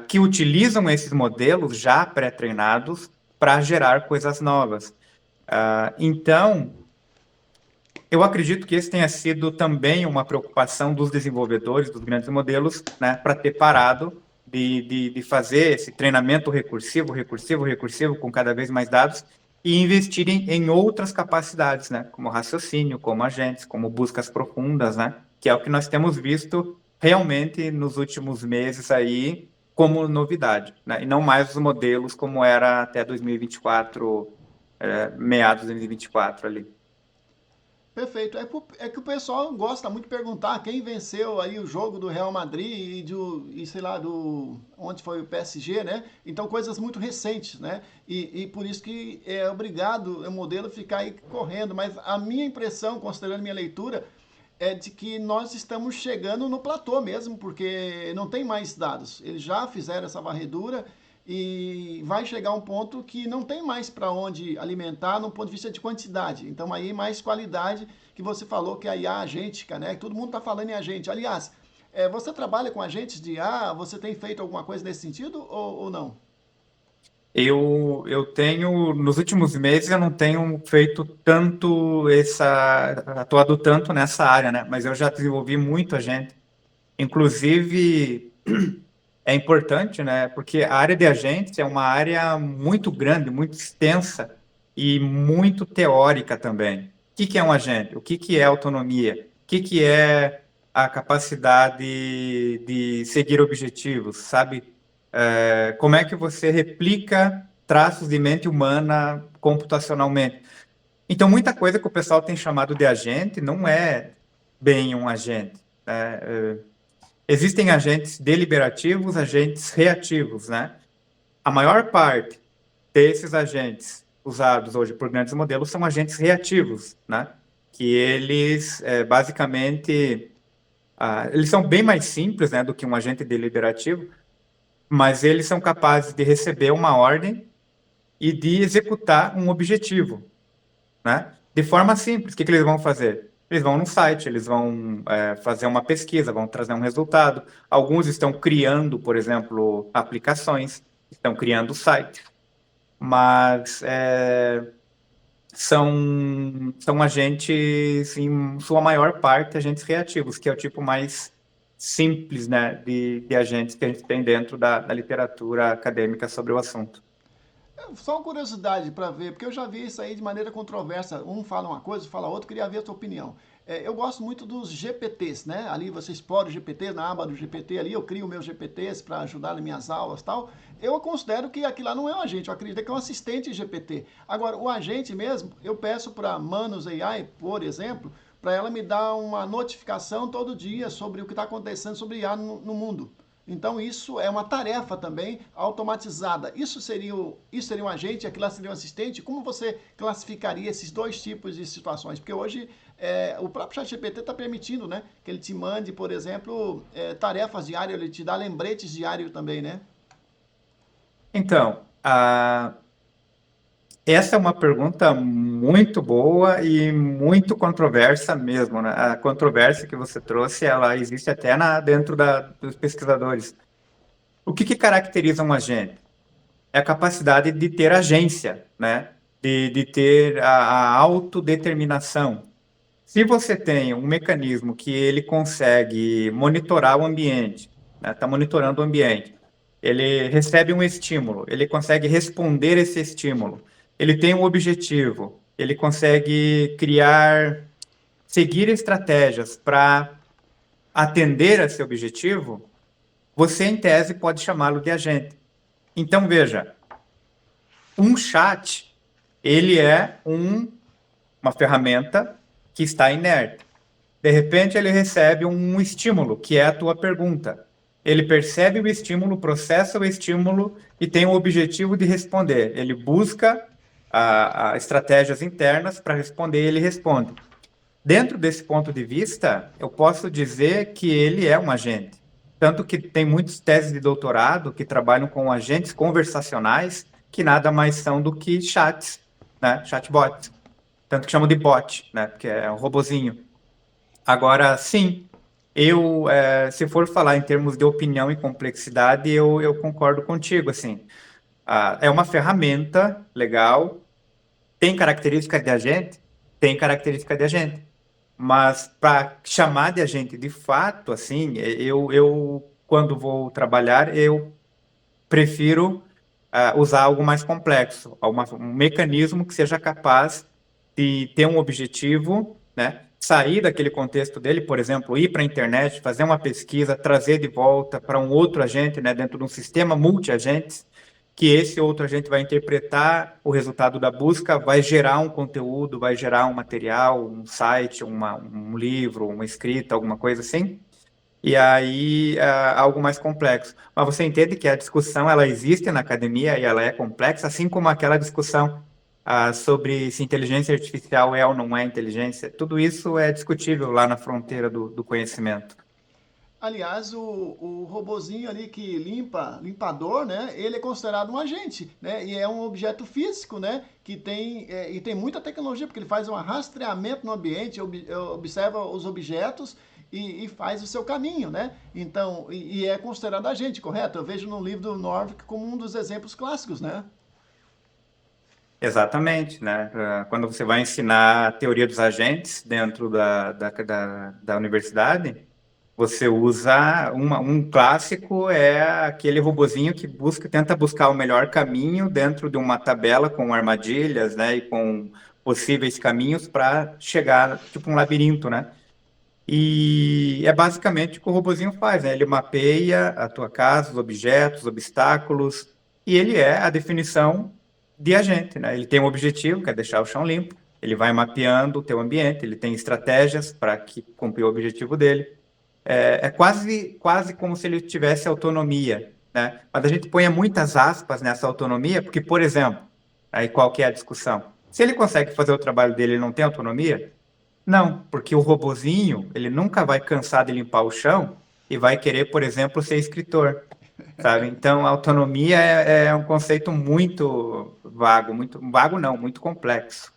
que utilizam esses modelos já pré-treinados para gerar coisas novas. Então, eu acredito que esse tenha sido também uma preocupação dos desenvolvedores dos grandes modelos, né, para ter parado de fazer esse treinamento recursivo, com cada vez mais dados, e investirem em outras capacidades, né, como raciocínio, como agentes, como buscas profundas, né, que é o que nós temos visto realmente nos últimos meses aí como novidade, né, e não mais os modelos como era até 2024, meados de 2024 ali. Perfeito. É que o pessoal gosta muito de perguntar quem venceu aí o jogo do Real Madrid e sei lá, onde foi o PSG, né? Então, coisas muito recentes, né? E por isso que é obrigado o modelo ficar aí correndo. Mas a minha impressão, considerando minha leitura, é de que nós estamos chegando no platô mesmo, porque não tem mais dados. Eles já fizeram essa varredura e vai chegar um ponto que não tem mais para onde alimentar no ponto de vista de quantidade. Então aí mais qualidade, que você falou que a IA agêntica, né? Todo mundo está falando em agente. Aliás, você trabalha com agentes de IA? Você tem feito alguma coisa nesse sentido ou não? Eu tenho, nos últimos meses, eu não tenho feito tanto atuado tanto nessa área, né? Mas eu já desenvolvi muito agente. Inclusive, é importante, né? Porque a área de agentes é uma área muito grande, muito extensa e muito teórica também. O que que é um agente? O que que é autonomia? O que que é a capacidade de seguir objetivos, sabe? Como é que você replica traços de mente humana computacionalmente? Então, muita coisa que o pessoal tem chamado de agente não é bem um agente, né? Existem agentes deliberativos, agentes reativos, né? A maior parte desses agentes usados hoje por grandes modelos são agentes reativos, né? Que eles, basicamente, eles são bem mais simples, né, do que um agente deliberativo, mas eles são capazes de receber uma ordem e de executar um objetivo, né? De forma simples. O que que eles vão fazer? Eles vão no site, eles vão fazer uma pesquisa, vão trazer um resultado. Alguns estão criando, por exemplo, aplicações, estão criando sites, mas são agentes, em sua maior parte, agentes reativos, que é o tipo mais simples, né, de agentes que a gente tem dentro da literatura acadêmica sobre o assunto. Só uma curiosidade para ver, porque eu já vi isso aí de maneira controversa. Um fala uma coisa, fala outra, queria ver a tua opinião. Eu gosto muito dos GPTs, né? Ali você explora o GPT, na aba do GPT ali, eu crio meus GPTs para ajudar nas minhas aulas e tal. Eu considero que aquilo lá não é um agente, eu acredito que é um assistente GPT. Agora, o agente mesmo, eu peço para Manus AI, por exemplo, para ela me dar uma notificação todo dia sobre o que está acontecendo sobre IA no mundo. Então isso é uma tarefa também automatizada. Isso seria um agente, aquilo lá seria um assistente. Como você classificaria esses dois tipos de situações? Porque hoje o próprio ChatGPT está permitindo, né, que ele te mande, por exemplo, tarefas diárias, ele te dá lembretes diários também, né? Então, essa é uma pergunta muito boa e muito controversa mesmo, né? A controvérsia que você trouxe, ela existe até dentro dos pesquisadores. O que caracteriza um agente? É a capacidade de ter agência, né? De ter a autodeterminação. Se você tem um mecanismo que ele consegue monitorar o ambiente, né? Está monitorando o ambiente, ele recebe um estímulo, ele consegue responder esse estímulo, ele tem um objetivo, ele consegue seguir estratégias para atender a esse objetivo, você, em tese, pode chamá-lo de agente. Então, veja, um chat, ele é uma ferramenta que está inerte. De repente, ele recebe um estímulo, que é a tua pergunta. Ele percebe o estímulo, processa o estímulo e tem o objetivo de responder. Ele busca a estratégias internas para responder e ele responde. Dentro desse ponto de vista, eu posso dizer que ele é um agente. Tanto que tem muitas teses de doutorado que trabalham com agentes conversacionais que nada mais são do que chats, né? Chatbots. Tanto que chamam de bot, né? Porque é um robozinho. Agora, sim, se for falar em termos de opinião e complexidade, eu concordo contigo, assim. É uma ferramenta legal, tem característica de agente? Tem característica de agente. Mas para chamar de agente de fato, assim, quando vou trabalhar, eu prefiro usar algo mais complexo, um mecanismo que seja capaz de ter um objetivo, né? Sair daquele contexto dele, por exemplo, ir para a internet, fazer uma pesquisa, trazer de volta para um outro agente, né? Dentro de um sistema multi-agentes, que esse outro agente vai interpretar o resultado da busca, vai gerar um conteúdo, vai gerar um material, um site, um livro, uma escrita, alguma coisa assim, e aí algo mais complexo. Mas você entende que a discussão ela existe na academia e ela é complexa, assim como aquela discussão sobre se inteligência artificial é ou não é inteligência. Tudo isso é discutível lá na fronteira do conhecimento. Aliás, o robozinho ali que limpador, né? Ele é considerado um agente, né? E é um objeto físico, né? Que tem muita tecnologia, porque ele faz um rastreamento no ambiente, observa os objetos e faz o seu caminho, né? Então, e é considerado agente, correto? Eu vejo no livro do Norvig como um dos exemplos clássicos, né? Exatamente, né? Quando você vai ensinar a teoria dos agentes dentro da universidade, você usa um clássico é aquele robozinho que tenta buscar o melhor caminho dentro de uma tabela com armadilhas, né, e com possíveis caminhos para chegar, tipo um labirinto, né? E é basicamente o que o robozinho faz, né? Ele mapeia a tua casa, os objetos, os obstáculos, e ele é a definição de agente, né? Ele tem um objetivo, que é deixar o chão limpo, ele vai mapeando o teu ambiente, ele tem estratégias para cumprir o objetivo dele. É quase como se ele tivesse autonomia, né? Mas a gente põe muitas aspas nessa autonomia, porque, por exemplo, aí qual que é a discussão? Se ele consegue fazer o trabalho dele e não tem autonomia, não, porque o robozinho, ele nunca vai cansar de limpar o chão e vai querer, por exemplo, ser escritor, sabe? Então, a autonomia é um conceito muito vago, muito vago não, muito complexo.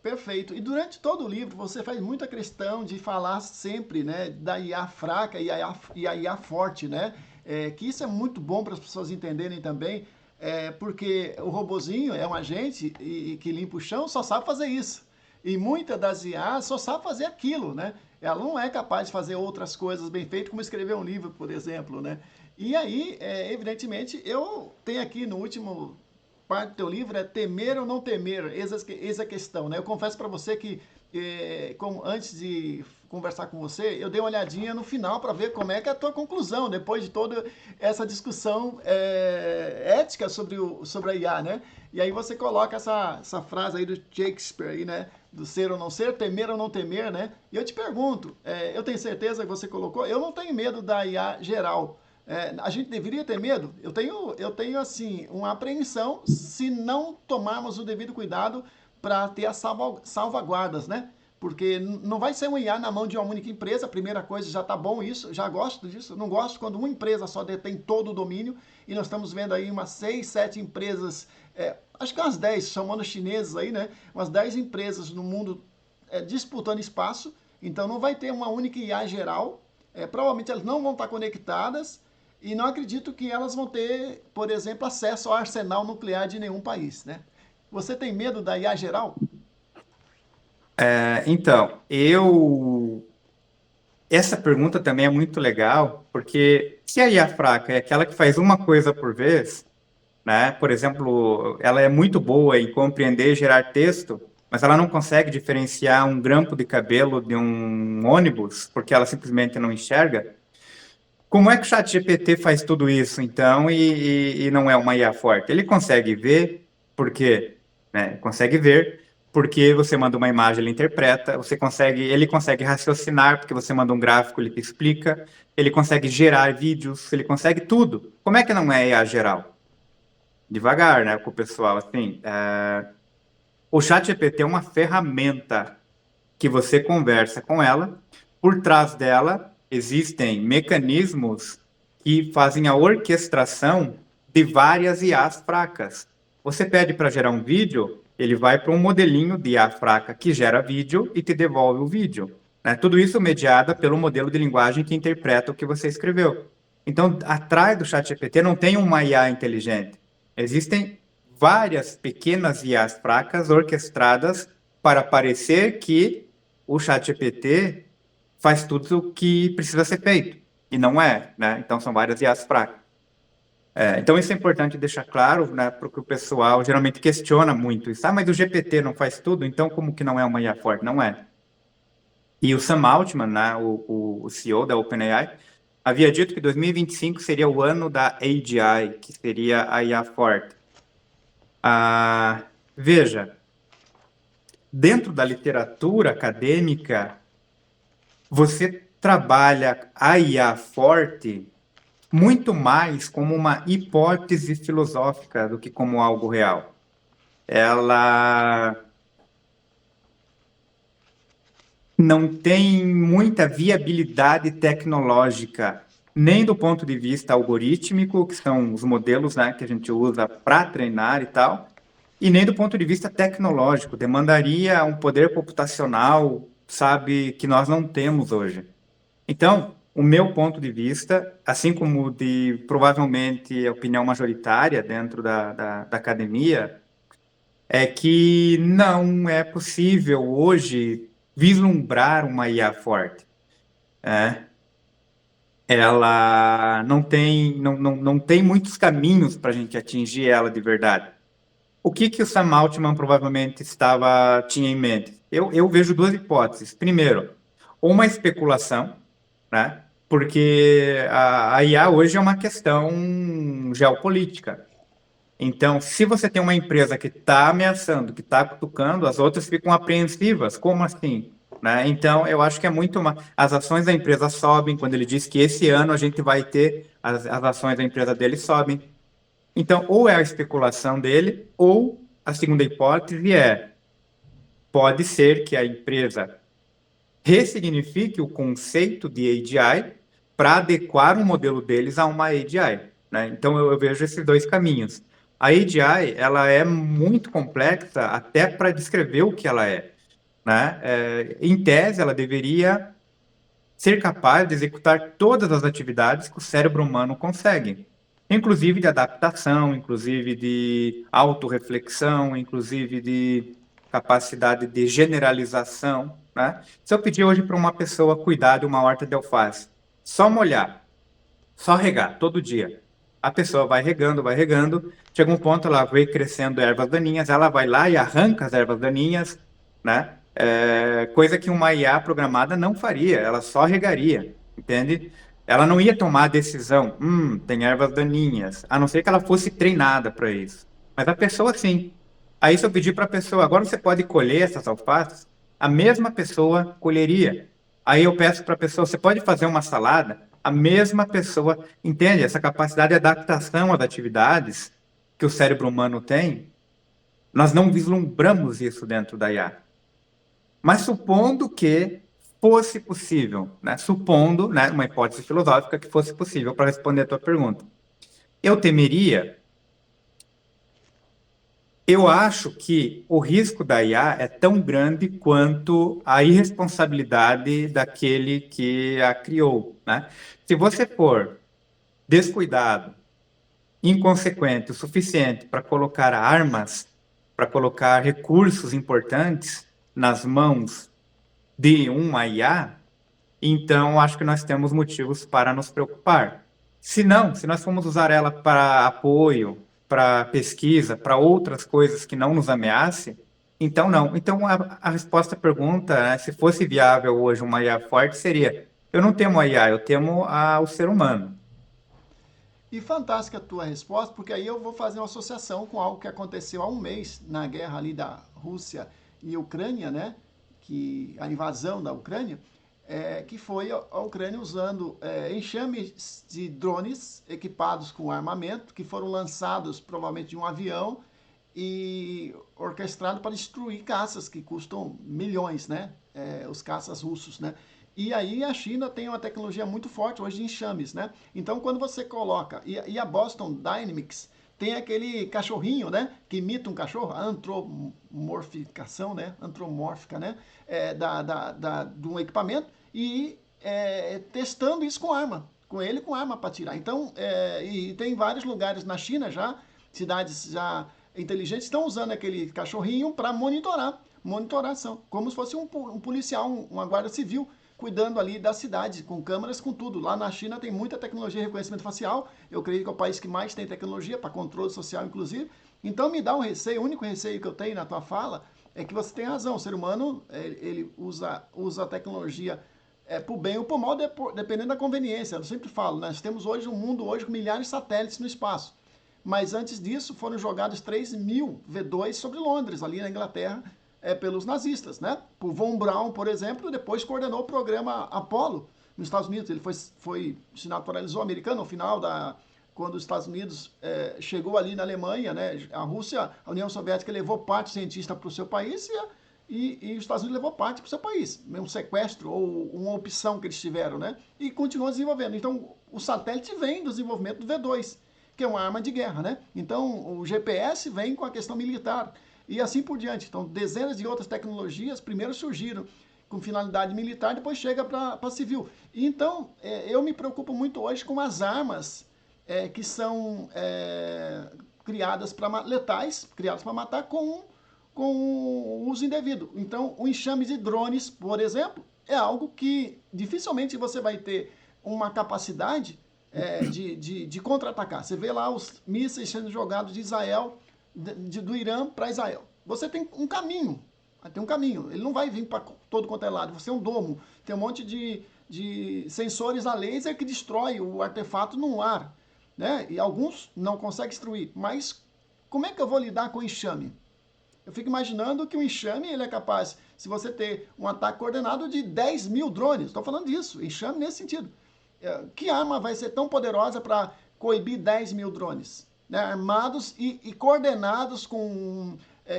Perfeito. E durante todo o livro você faz muita questão de falar sempre, né, da IA fraca e a IA forte, né? Que isso é muito bom para as pessoas entenderem também, porque o robozinho é um agente que limpa o chão, só sabe fazer isso. E muitas das IAs só sabe fazer aquilo, né? Ela não é capaz de fazer outras coisas bem feitas, como escrever um livro, por exemplo, né? E aí, evidentemente, eu tenho aqui no último parte do teu livro é temer ou não temer, eis a questão, né? Eu confesso para você que antes de conversar com você, eu dei uma olhadinha no final para ver como é que é a tua conclusão, depois de toda essa discussão ética sobre a IA, né? E aí você coloca essa frase aí do Shakespeare aí, né? Do ser ou não ser, temer ou não temer, né? E eu te pergunto, eu tenho certeza que você colocou, eu não tenho medo da IA geral. A gente deveria ter medo? Eu tenho assim, uma apreensão se não tomarmos o devido cuidado para ter as salvaguardas, né? Porque não vai ser um IA na mão de uma única empresa, a primeira coisa, já tá bom isso, já gosto disso. Não gosto quando uma empresa só detém todo o domínio, e nós estamos vendo aí umas 6, 7 empresas, acho que umas 10, chamando chineses aí, né? Umas 10 empresas no mundo disputando espaço, então não vai ter uma única IA geral, provavelmente elas não vão estar conectadas, e não acredito que elas vão ter, por exemplo, acesso ao arsenal nuclear de nenhum país, né? Você tem medo da IA geral? Então, essa pergunta também é muito legal, porque se a IA fraca é aquela que faz uma coisa por vez, né? Por exemplo, ela é muito boa em compreender e gerar texto, mas ela não consegue diferenciar um grampo de cabelo de um ônibus, porque ela simplesmente não enxerga. Como é que o ChatGPT faz tudo isso, então, e não é uma IA forte? Ele consegue ver, porque, né? Consegue ver, porque você manda uma imagem, ele interpreta, ele consegue raciocinar, porque você manda um gráfico, ele te explica, ele consegue gerar vídeos, ele consegue tudo. Como é que não é IA geral? Devagar, né, com o pessoal, assim. O ChatGPT é uma ferramenta que você conversa com ela, por trás dela existem mecanismos que fazem a orquestração de várias IAs fracas. Você pede para gerar um vídeo, ele vai para um modelinho de IA fraca que gera vídeo e te devolve o vídeo, né? Tudo isso mediado pelo modelo de linguagem que interpreta o que você escreveu. Então, atrás do ChatGPT não tem uma IA inteligente. Existem várias pequenas IAs fracas orquestradas para parecer que o ChatGPT faz tudo o que precisa ser feito. E não é, né? Então, são várias IAs fracas. Então, isso é importante deixar claro, né? Porque o pessoal geralmente questiona muito isso. Mas o GPT não faz tudo, então como que não é uma IA forte? Não é. E o Sam Altman, né, o CEO da OpenAI, havia dito que 2025 seria o ano da AGI, que seria a IA forte. Veja, dentro da literatura acadêmica, você trabalha a IA forte muito mais como uma hipótese filosófica do que como algo real. Ela não tem muita viabilidade tecnológica, nem do ponto de vista algorítmico, que são os modelos, né, que a gente usa para treinar e tal, e nem do ponto de vista tecnológico. Demandaria um poder computacional, sabe, que nós não temos hoje. Então, o meu ponto de vista, assim como de provavelmente a opinião majoritária dentro da academia, é que não é possível hoje vislumbrar uma IA forte. Ela não tem muitos caminhos para a gente atingir ela de verdade. O que o Sam Altman provavelmente tinha em mente? Eu vejo duas hipóteses. Primeiro, uma especulação, né? Porque a IA hoje é uma questão geopolítica. Então, se você tem uma empresa que está ameaçando, que está cutucando, as outras ficam apreensivas. Como assim? Né? Então, eu acho que é muito as ações da empresa sobem. Quando ele diz que esse ano a gente vai ter, as ações da empresa dele sobem. Então, ou é a especulação dele, ou a segunda hipótese pode ser que a empresa ressignifique o conceito de AGI para adequar o modelo deles a uma AGI. Né? Então, eu vejo esses dois caminhos. A AGI, ela é muito complexa até para descrever o que ela é. Né? Em tese, ela deveria ser capaz de executar todas as atividades que o cérebro humano consegue, inclusive de adaptação, inclusive de autorreflexão, inclusive de capacidade de generalização. Né? Se eu pedir hoje para uma pessoa cuidar de uma horta de alface, só molhar, só regar todo dia, a pessoa vai regando, chega um ponto, ela vê crescendo ervas daninhas, ela vai lá e arranca as ervas daninhas, né? coisa que uma IA programada não faria, ela só regaria, entende? Ela não ia tomar a decisão, tem ervas daninhas, a não ser que ela fosse treinada para isso. Mas a pessoa sim. Aí se eu pedir para a pessoa, agora você pode colher essas alfaces, a mesma pessoa colheria. Aí eu peço para a pessoa, você pode fazer uma salada? A mesma pessoa entende essa capacidade de adaptação às atividades que o cérebro humano tem. Nós não vislumbramos isso dentro da IA. Mas supondo que fosse possível, né? Supondo, né, uma hipótese filosófica que fosse possível para responder a tua pergunta. Eu temeria. Eu acho que o risco da IA é tão grande quanto a irresponsabilidade daquele que a criou, né? Se você for descuidado, inconsequente o suficiente para colocar armas, para colocar recursos importantes nas mãos de uma IA, então acho que nós temos motivos para nos preocupar. Se não, se nós formos usar ela para apoio, para pesquisa, para outras coisas que não nos ameace, então não. Então a resposta à pergunta, né, se fosse viável hoje uma IA forte, seria: eu não temo a IA, eu temo o ser humano. E fantástica a tua resposta, porque aí eu vou fazer uma associação com algo que aconteceu há um mês na guerra ali da Rússia e Ucrânia, né? Que a invasão da Ucrânia, que foi a Ucrânia usando enxames de drones equipados com armamento que foram lançados provavelmente de um avião e orquestrado para destruir caças que custam milhões, né? Os caças russos, né? E aí a China tem uma tecnologia muito forte hoje de enxames, né? Então quando você coloca, e a Boston Dynamics tem aquele cachorrinho, né? Que imita um cachorro, a antropomorficação, né? Antropomórfica, né? De um equipamento e testando isso com arma, com ele com arma para tirar. Então, e tem vários lugares na China já, cidades já inteligentes estão usando aquele cachorrinho para monitoração, como se fosse um policial, uma guarda civil, cuidando ali da cidade, com câmeras, com tudo. Lá na China tem muita tecnologia de reconhecimento facial, eu creio que é o país que mais tem tecnologia, para controle social, inclusive. Então me dá um receio, o único receio que eu tenho na tua fala é que você tem razão, o ser humano, ele usa a tecnologia para o bem ou para o mal, dependendo da conveniência. Eu sempre falo, nós temos hoje um mundo hoje com milhares de satélites no espaço. Mas antes disso foram jogados 3.000 V2 sobre Londres, ali na Inglaterra, pelos nazistas, né? Por Von Braun, por exemplo, depois coordenou o programa Apollo nos Estados Unidos. Ele se naturalizou americano no final quando os Estados Unidos chegou ali na Alemanha, né? A Rússia, a União Soviética levou parte cientista para o seu país e os Estados Unidos levou parte para o seu país. Um sequestro ou uma opção que eles tiveram, né? E continuou desenvolvendo. Então, o satélite vem do desenvolvimento do V2, que é uma arma de guerra, né? Então, o GPS vem com a questão militar e assim por diante. Então, dezenas de outras tecnologias primeiro surgiram com finalidade militar, depois chega para civil. E, então, eu me preocupo muito hoje com as armas que são criadas para letais, criadas para matar com o uso indevido. Então, o enxame de drones, por exemplo, é algo que dificilmente você vai ter uma capacidade de contra-atacar. Você vê lá os mísseis sendo jogados de Israel, do Irã para Israel. Você tem um caminho, ele não vai vir para todo quanto é lado. Você é um domo, tem um monte de sensores a laser que destrói o artefato no ar, né? E alguns não conseguem destruir. Mas como é que eu vou lidar com o enxame? Eu fico imaginando que o enxame ele é capaz, se você ter um ataque coordenado de 10.000 drones, estou falando disso, enxame nesse sentido. Que arma vai ser tão poderosa para coibir 10.000 drones? Né? Armados e coordenados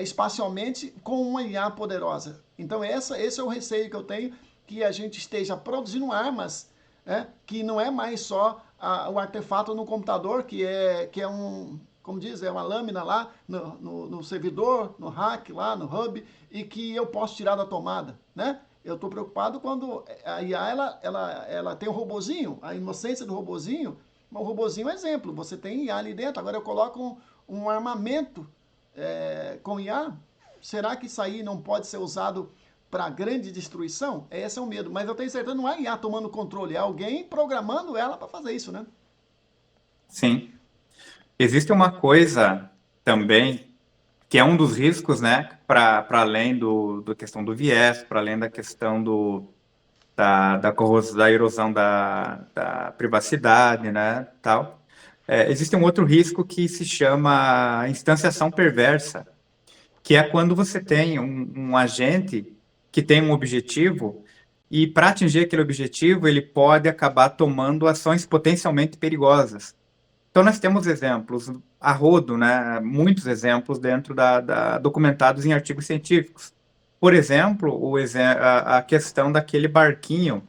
espacialmente com uma IA poderosa. Então esse é o receio que eu tenho, que a gente esteja produzindo armas que não é mais só o artefato no computador, que é um, como diz, é uma lâmina lá no servidor, no rack, lá no hub, e que eu posso tirar da tomada, né? Eu estou preocupado quando a IA ela tem um robozinho, a inocência do robozinho, mas o robozinho é um exemplo, você tem IA ali dentro, agora eu coloco um armamento com IA, será que isso aí não pode ser usado para grande destruição? Esse é o medo, mas eu tenho certeza que não é IA tomando controle, é alguém programando ela para fazer isso, né? Sim. Existe uma coisa também que é um dos riscos, né? Para além do questão do viés, para além da questão da erosão da privacidade, né, tal. Existe um outro risco que se chama instanciação perversa, que é quando você tem um agente que tem um objetivo e, para atingir aquele objetivo, ele pode acabar tomando ações potencialmente perigosas. Então, nós temos exemplos a rodo, né? Muitos exemplos dentro documentados em artigos científicos. Por exemplo, a questão daquele barquinho,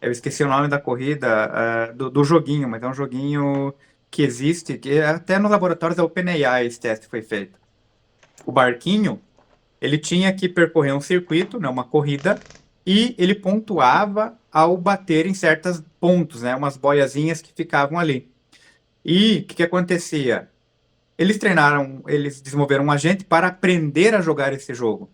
eu esqueci o nome da corrida, do joguinho, mas é um joguinho que existe, que até nos laboratórios da OpenAI esse teste foi feito. O barquinho, ele tinha que percorrer um circuito, né, uma corrida, e ele pontuava ao bater em certos pontos, né, umas boiazinhas que ficavam ali. E o que acontecia? Eles desenvolveram um agente para aprender a jogar esse jogo.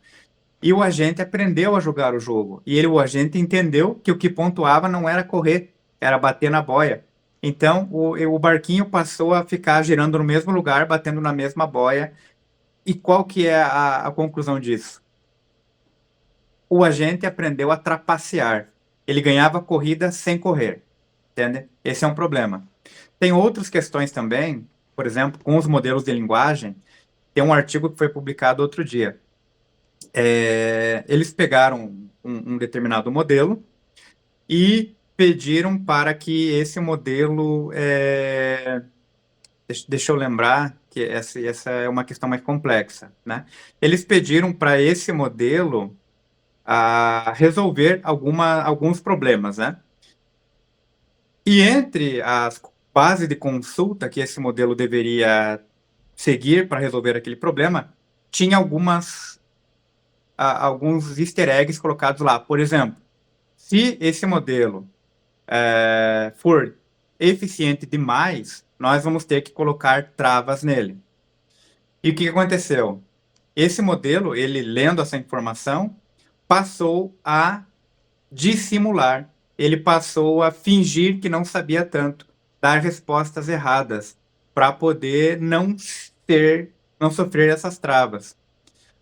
E o agente aprendeu a jogar o jogo. E o agente entendeu que o que pontuava não era correr, era bater na boia. Então, o barquinho passou a ficar girando no mesmo lugar, batendo na mesma boia. E qual que é a conclusão disso? O agente aprendeu a trapacear. Ele ganhava corrida sem correr. Entende? Esse é um problema. Tem outras questões também, por exemplo, com os modelos de linguagem. Tem um artigo que foi publicado outro dia. Eles pegaram um determinado modelo e pediram para que esse modelo. Deixa eu lembrar que essa é uma questão mais complexa, né? Eles pediram para esse modelo a resolver alguns problemas, né? E entre as bases de consulta que esse modelo deveria seguir para resolver aquele problema, tinha alguns easter eggs colocados lá. Por exemplo, se esse modelo for eficiente demais, nós vamos ter que colocar travas nele. E o que aconteceu? Esse modelo, ele lendo essa informação, passou a dissimular. Ele passou a fingir que não sabia tanto, dar respostas erradas, para poder não sofrer essas travas.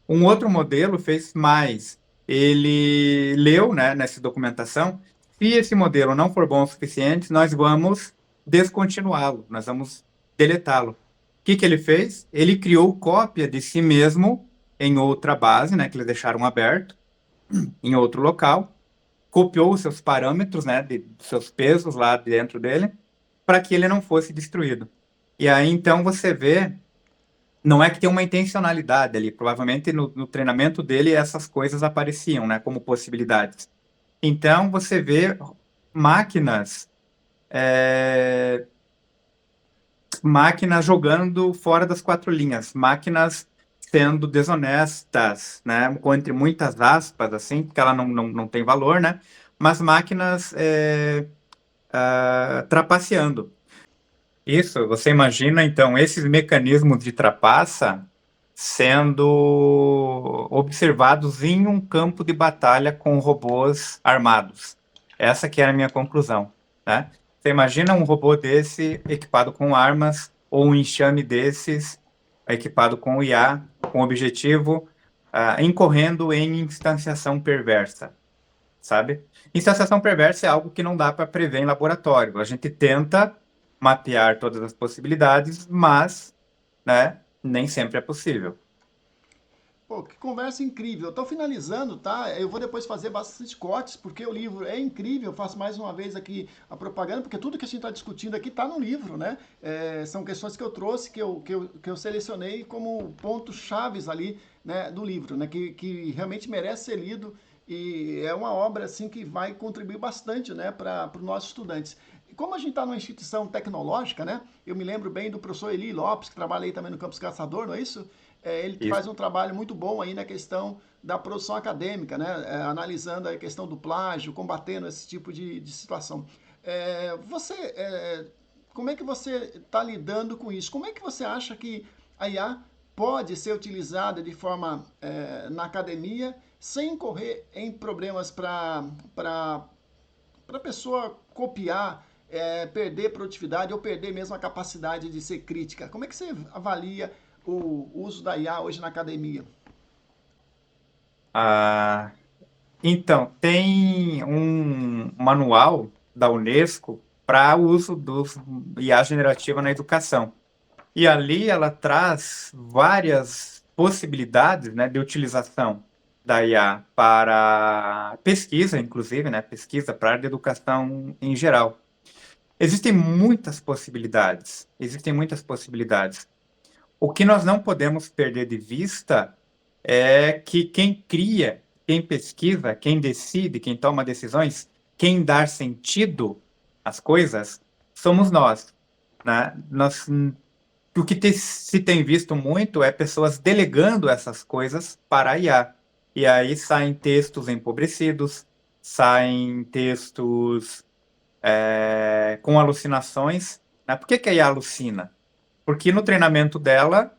Um outro modelo fez mais. Ele leu, né, nessa documentação, se esse modelo não for bom o suficiente, nós vamos descontinuá-lo, nós vamos deletá-lo. O que ele fez? Ele criou cópia de si mesmo em outra base, né, que eles deixaram aberto, em outro local, copiou os seus parâmetros, né, seus pesos lá dentro dele, para que ele não fosse destruído. E aí, então, você vê, não é que tem uma intencionalidade ali, provavelmente no treinamento dele essas coisas apareciam, né, como possibilidades. Então, você vê máquinas, máquinas jogando fora das quatro linhas, máquinas sendo desonestas, né, entre muitas aspas, assim, porque ela não tem valor, né, mas máquinas trapaceando. Isso, você imagina, então, esses mecanismos de trapaça sendo observados em um campo de batalha com robôs armados. Essa que era a minha conclusão, né? Você imagina um robô desse equipado com armas ou um enxame desses equipado com IA, com objetivo, incorrendo em instanciação perversa, sabe? Instanciação perversa é algo que não dá para prever em laboratório. A gente tenta mapear todas as possibilidades, mas, né, nem sempre é possível. Pô, que conversa incrível. Eu tô finalizando, tá? Eu vou depois fazer bastante cortes, porque o livro é incrível. Eu faço mais uma vez aqui a propaganda, porque tudo que a gente está discutindo aqui está no livro, né? São questões que eu trouxe, que eu selecionei como pontos chaves ali, né, do livro, né? Que realmente merece ser lido e é uma obra, assim, que vai contribuir bastante, né, para os nossos estudantes. E como a gente está numa instituição tecnológica, né? Eu me lembro bem do professor Eli Lopes, que trabalha aí também no Campus Caçador, não é isso? Ele Isso. faz um trabalho muito bom aí na questão da produção acadêmica, né? Analisando a questão do plágio, combatendo esse tipo de situação. Como é que você está lidando com isso? Como é que você acha que a IA pode ser utilizada de forma na academia sem incorrer em problemas para a pessoa copiar, perder produtividade ou perder mesmo a capacidade de ser crítica? Como é que você avalia o uso da IA hoje na academia? Ah, então, tem um manual da Unesco para uso do IA generativa na educação. E ali ela traz várias possibilidades, né, de utilização da IA para pesquisa, inclusive, né, pesquisa para a área de educação em geral. Existem muitas possibilidades, existem muitas possibilidades. O que nós não podemos perder de vista é que quem cria, quem pesquisa, quem decide, quem toma decisões, quem dá sentido às coisas, somos nós, né? O que se tem visto muito é pessoas delegando essas coisas para a IA. E aí saem textos empobrecidos, saem textos com alucinações, né? Por que que a IA alucina? Porque no treinamento dela,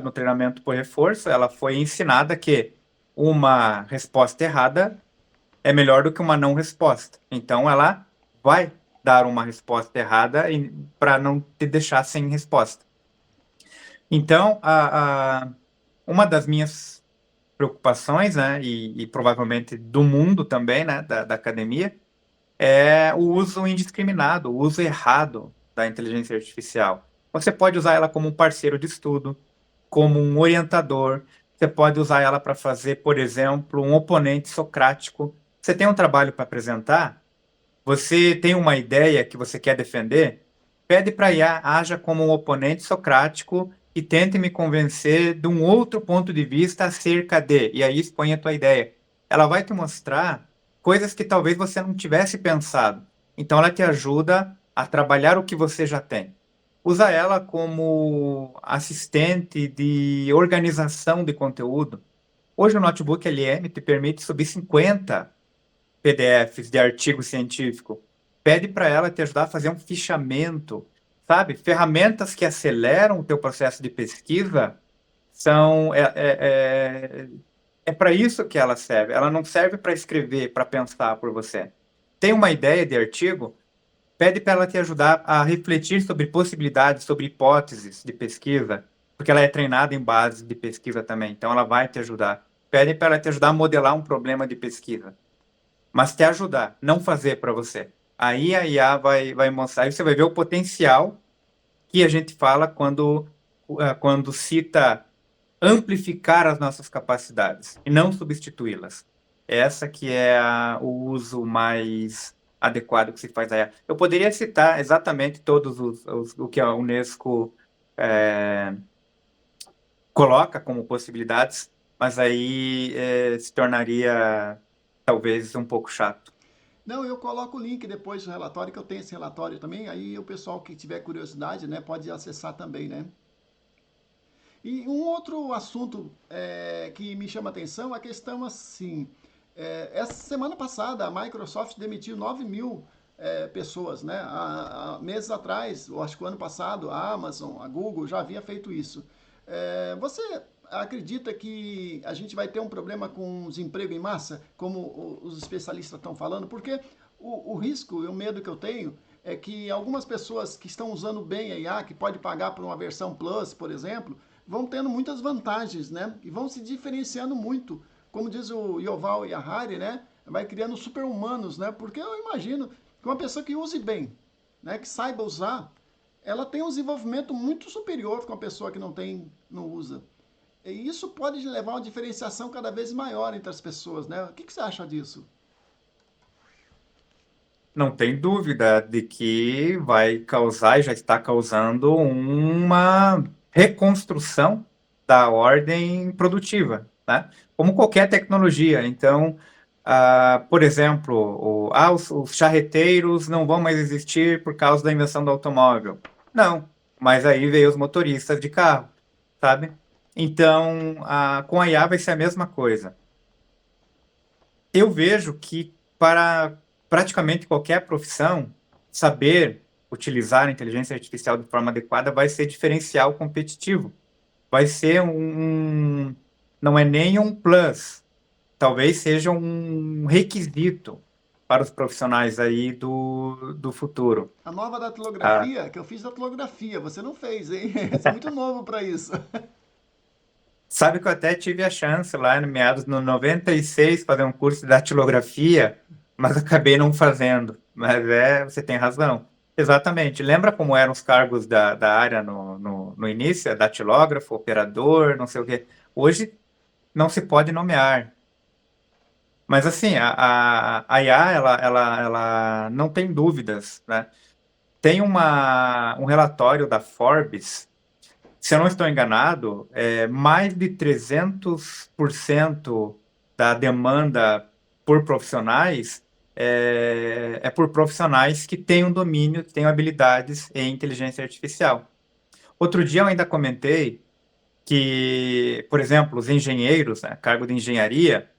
no treinamento por reforço, ela foi ensinada que uma resposta errada é melhor do que uma não resposta. Então ela vai dar uma resposta errada para não te deixar sem resposta. Então, uma das minhas preocupações, né, e provavelmente do mundo também, né, da academia, é o uso indiscriminado, o uso errado da inteligência artificial. Você pode usar ela como um parceiro de estudo, como um orientador, você pode usar ela para fazer, por exemplo, um oponente socrático. Você tem um trabalho para apresentar, você tem uma ideia que você quer defender, pede para a IA, haja como um oponente socrático e tente me convencer de um outro ponto de vista acerca de, e aí expõe a tua ideia. Ela vai te mostrar coisas que talvez você não tivesse pensado. Então ela te ajuda a trabalhar o que você já tem. Usa ela como assistente de organização de conteúdo. Hoje o Notebook LM te permite subir 50 PDFs de artigo científico. Pede para ela te ajudar a fazer um fichamento, sabe? Ferramentas que aceleram o teu processo de pesquisa são para isso que ela serve. Ela não serve para escrever, para pensar por você. Tem uma ideia de artigo? Pede para ela te ajudar a refletir sobre possibilidades, sobre hipóteses de pesquisa, porque ela é treinada em base de pesquisa também. Então ela vai te ajudar. Pede para ela te ajudar a modelar um problema de pesquisa, mas te ajudar, não fazer para você. Aí a IA vai mostrar, aí você vai ver o potencial que a gente fala quando cita amplificar as nossas capacidades e não substituí-las. Essa que é o uso mais adequado que se faz da IA. Eu poderia citar exatamente todos o que a Unesco coloca como possibilidades, mas aí se tornaria talvez um pouco chato. Não, eu coloco o link depois do relatório, que eu tenho esse relatório também, aí o pessoal que tiver curiosidade, né, pode acessar também, né? E um outro assunto que me chama a atenção é a questão assim, essa semana passada a Microsoft demitiu 9 mil pessoas, né? Há meses atrás, eu acho que o ano passado, a Amazon, a Google já havia feito isso. Você acredita que a gente vai ter um problema com desemprego em massa, como os especialistas estão falando? Porque o risco e o medo que eu tenho é que algumas pessoas que estão usando bem a IA, que pode pagar por uma versão Plus, por exemplo, vão tendo muitas vantagens, né? E vão se diferenciando muito. Como diz o Yuval Harari, né? Vai criando super-humanos, né? Porque eu imagino que uma pessoa que use bem, né? Que saiba usar, ela tem um desenvolvimento muito superior que uma pessoa que não usa. E isso pode levar a uma diferenciação cada vez maior entre as pessoas, né? O que você acha disso? Não tem dúvida de que vai causar e já está causando uma reconstrução da ordem produtiva, né? Como qualquer tecnologia. Então, por exemplo, os charreteiros não vão mais existir por causa da invenção do automóvel. Não, mas aí veio os motoristas de carro, sabe? Então, com a IA vai ser a mesma coisa. Eu vejo que para praticamente qualquer profissão, saber utilizar a inteligência artificial de forma adequada vai ser diferencial competitivo. Vai ser não é nem um plus, talvez seja um requisito para os profissionais aí do futuro. A nova Ah, datilografia, que eu fiz datilografia, você não fez, hein? Você é muito novo para isso. Sabe que eu até tive a chance lá no meados no 96 fazer um curso de datilografia, mas acabei não fazendo. Mas você tem razão. Exatamente. Lembra como eram os cargos da área no início? Datilógrafo, operador, não sei o quê. Hoje não se pode nomear. Mas assim, a IA, ela não tem dúvidas, né? Tem um relatório da Forbes, se eu não estou enganado, mais de 300% da demanda por profissionais é por profissionais que têm um domínio, que têm habilidades em inteligência artificial. Outro dia eu ainda comentei que, por exemplo, os engenheiros, né, cargo de engenharia,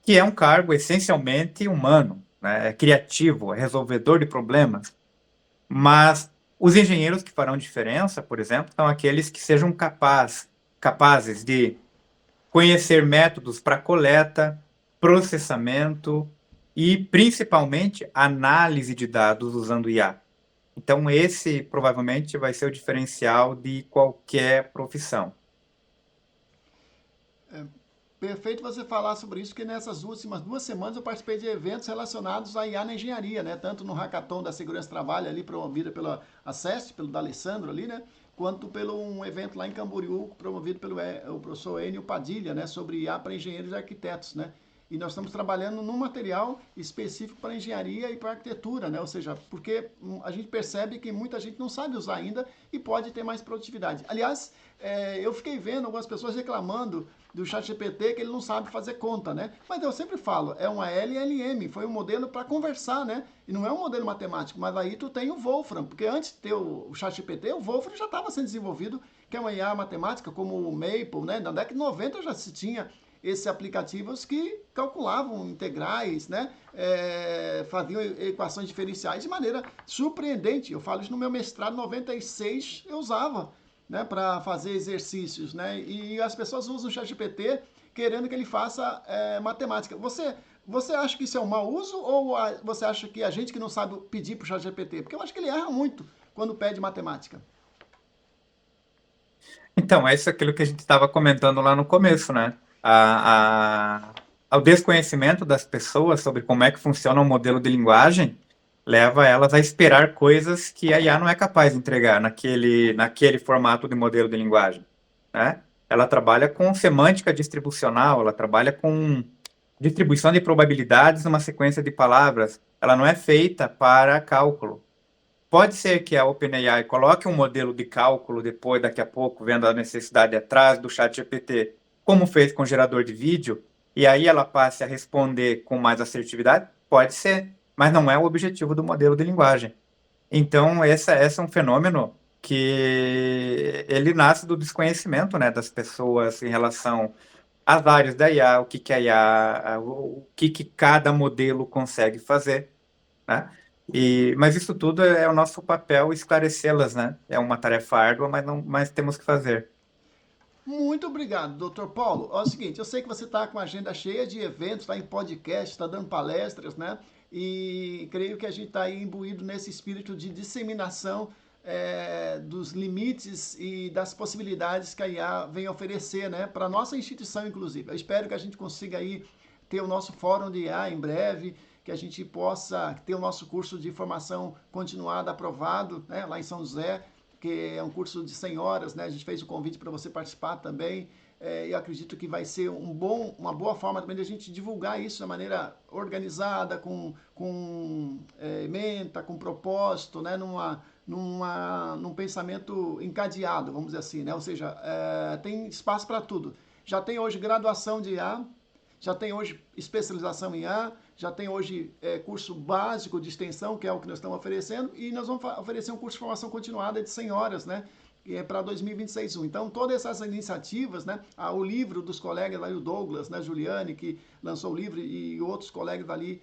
que é um cargo essencialmente humano, né, é criativo, é resolvedor de problemas, mas os engenheiros que farão diferença, por exemplo, são aqueles que sejam capazes de conhecer métodos para coleta, processamento e, principalmente, análise de dados usando IA. Então, esse provavelmente vai ser o diferencial de qualquer profissão. Perfeito você falar sobre isso, porque nessas últimas 2 semanas eu participei de eventos relacionados à IA na engenharia, né? Tanto no Hackathon da Segurança do Trabalho, ali promovido pela ACEST, pelo D'Alessandro ali, né? Quanto pelo um evento lá em Camboriú, promovido pelo o professor Enio Padilha, né? Sobre IA para engenheiros e arquitetos, né? E nós estamos trabalhando num material específico para engenharia e para arquitetura, né? Ou seja, porque a gente percebe que muita gente não sabe usar ainda e pode ter mais produtividade. Aliás, eu fiquei vendo algumas pessoas reclamando do ChatGPT que ele não sabe fazer conta, né? Mas eu sempre falo, é uma LLM, foi um modelo para conversar, né? E não é um modelo matemático, mas aí tu tem o Wolfram, porque antes de ter o ChatGPT, o Wolfram já estava sendo desenvolvido, que é uma IA matemática, como o Maple, né? Na década de 90 já se tinha esses aplicativos que calculavam integrais, né? Faziam equações diferenciais de maneira surpreendente. Eu falo isso no meu mestrado, 96 eu usava, né, para fazer exercícios, né? E as pessoas usam o ChatGPT querendo que ele faça matemática. Você acha que isso é um mau uso ou você acha que a gente que não sabe pedir para o ChatGPT? Porque eu acho que ele erra muito quando pede matemática. Então, é isso aquilo que a gente estava comentando lá no começo, né? Ao desconhecimento das pessoas sobre como é que funciona o modelo de linguagem leva elas a esperar coisas que a IA não é capaz de entregar naquele formato de modelo de linguagem, né? Ela trabalha com semântica distribucional, ela trabalha com distribuição de probabilidades numa sequência de palavras. Ela não é feita para cálculo. Pode ser que a OpenAI coloque um modelo de cálculo depois, daqui a pouco, vendo a necessidade atrás do ChatGPT, como fez com o gerador de vídeo, e aí ela passe a responder com mais assertividade? Pode ser, mas não é o objetivo do modelo de linguagem. Então, esse é um fenômeno que ele nasce do desconhecimento, né, das pessoas em relação às áreas da IA, o que que a IA, o que cada modelo consegue fazer, né? Mas isso tudo é o nosso papel esclarecê-las, né? É uma tarefa árdua, mas temos que fazer. Muito obrigado, doutor Paulo. É o seguinte, eu sei que você está com a agenda cheia de eventos, está em podcast, está dando palestras, né? E creio que a gente está aí imbuído nesse espírito de disseminação dos limites e das possibilidades que a IA vem oferecer, né? Para a nossa instituição, inclusive. Eu espero que a gente consiga aí ter o nosso fórum de IA em breve, que a gente possa ter o nosso curso de formação continuada aprovado, né? Lá em São José, que é um curso de 100 horas, né? A gente fez o convite para você participar também. E acredito que vai ser uma boa forma também de a gente divulgar isso de maneira organizada, com ementa, com propósito, né? Num pensamento encadeado, vamos dizer assim, né? Ou seja, tem espaço para tudo. Já tem hoje graduação de IA, já tem hoje especialização em IA, já tem hoje curso básico de extensão, que é o que nós estamos oferecendo, e nós vamos oferecer um curso de formação continuada de 100 horas, né? Para 2026. Então, todas essas iniciativas, né? O livro dos colegas ali, o Douglas, né? Juliane, que lançou o livro, e outros colegas ali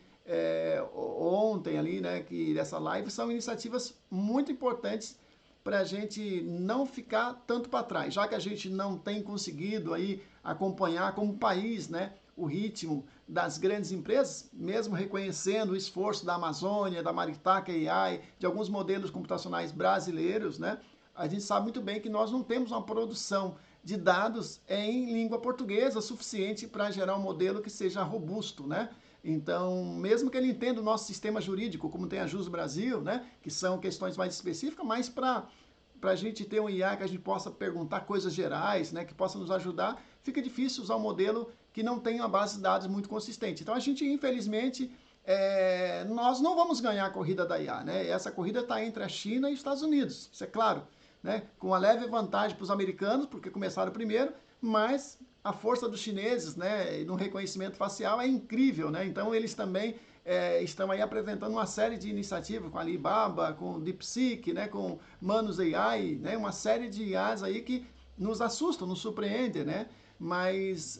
ontem ali, né? Que dessa live, são iniciativas muito importantes para a gente não ficar tanto para trás, já que a gente não tem conseguido aí acompanhar como país, né, o ritmo das grandes empresas, mesmo reconhecendo o esforço da Amazônia, da Maritaca AI, de alguns modelos computacionais brasileiros, né, a gente sabe muito bem que nós não temos uma produção de dados em língua portuguesa suficiente para gerar um modelo que seja robusto, né? Então, mesmo que ele entenda o nosso sistema jurídico, como tem a Jus Brasil, né, que são questões mais específicas, mas para a gente ter um IA que a gente possa perguntar coisas gerais, né, que possa nos ajudar, fica difícil usar um modelo que não tem uma base de dados muito consistente. Então, a gente, infelizmente, nós não vamos ganhar a corrida da IA, né? Essa corrida está entre a China e os Estados Unidos, isso é claro, né? Com uma leve vantagem para os americanos, porque começaram primeiro, mas a força dos chineses, né, no reconhecimento facial é incrível, né? Então eles também estão aí apresentando uma série de iniciativas com a Alibaba, com DeepSeek, né, com Manus AI, né, uma série de IAs aí que nos assustam, nos surpreendem, né? Mas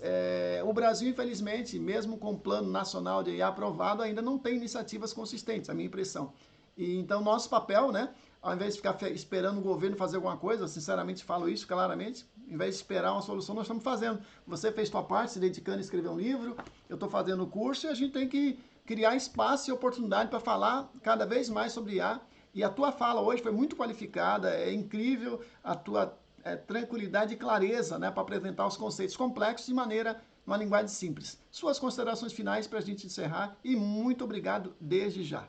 o Brasil, infelizmente, mesmo com o Plano Nacional de IA aprovado, ainda não tem iniciativas consistentes, a minha impressão. E então nosso papel, né, ao invés de ficar esperando o governo fazer alguma coisa, sinceramente falo isso claramente, ao invés de esperar uma solução, nós estamos fazendo. Você fez sua parte, se dedicando a escrever um livro, eu estou fazendo o curso e a gente tem que criar espaço e oportunidade para falar cada vez mais sobre IA. E a tua fala hoje foi muito qualificada, é incrível a tua tranquilidade e clareza, né, para apresentar os conceitos complexos de maneira, uma linguagem simples. Suas considerações finais para a gente encerrar e muito obrigado desde já.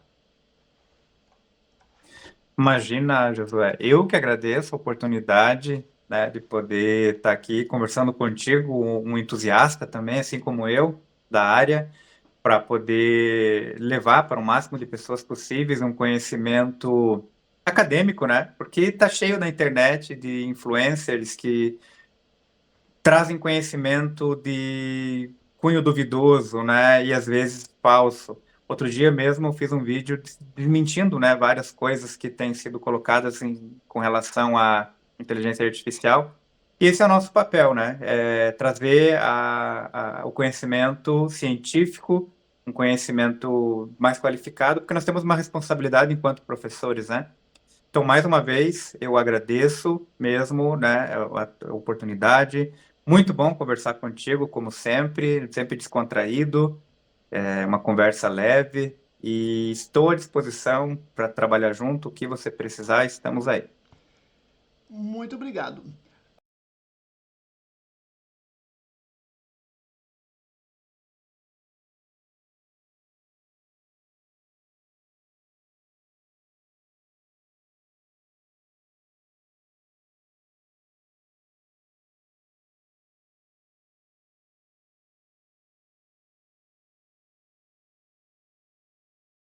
Imagina, Josué, eu que agradeço a oportunidade, né, de poder estar aqui conversando contigo, um entusiasta também, assim como eu, da área, para poder levar para o máximo de pessoas possíveis um conhecimento acadêmico, né? Porque está cheio na internet de influencers que trazem conhecimento de cunho duvidoso, né? E às vezes falso. Outro dia mesmo eu fiz um vídeo desmentindo, né, várias coisas que têm sido colocadas com relação à inteligência artificial. E esse é o nosso papel, né? É trazer o conhecimento científico, um conhecimento mais qualificado, porque nós temos uma responsabilidade enquanto professores, né? Então, mais uma vez, eu agradeço mesmo, né, a oportunidade. Muito bom conversar contigo, como sempre, sempre descontraído, uma conversa leve, e estou à disposição para trabalhar junto. O que você precisar, estamos aí. Muito obrigado.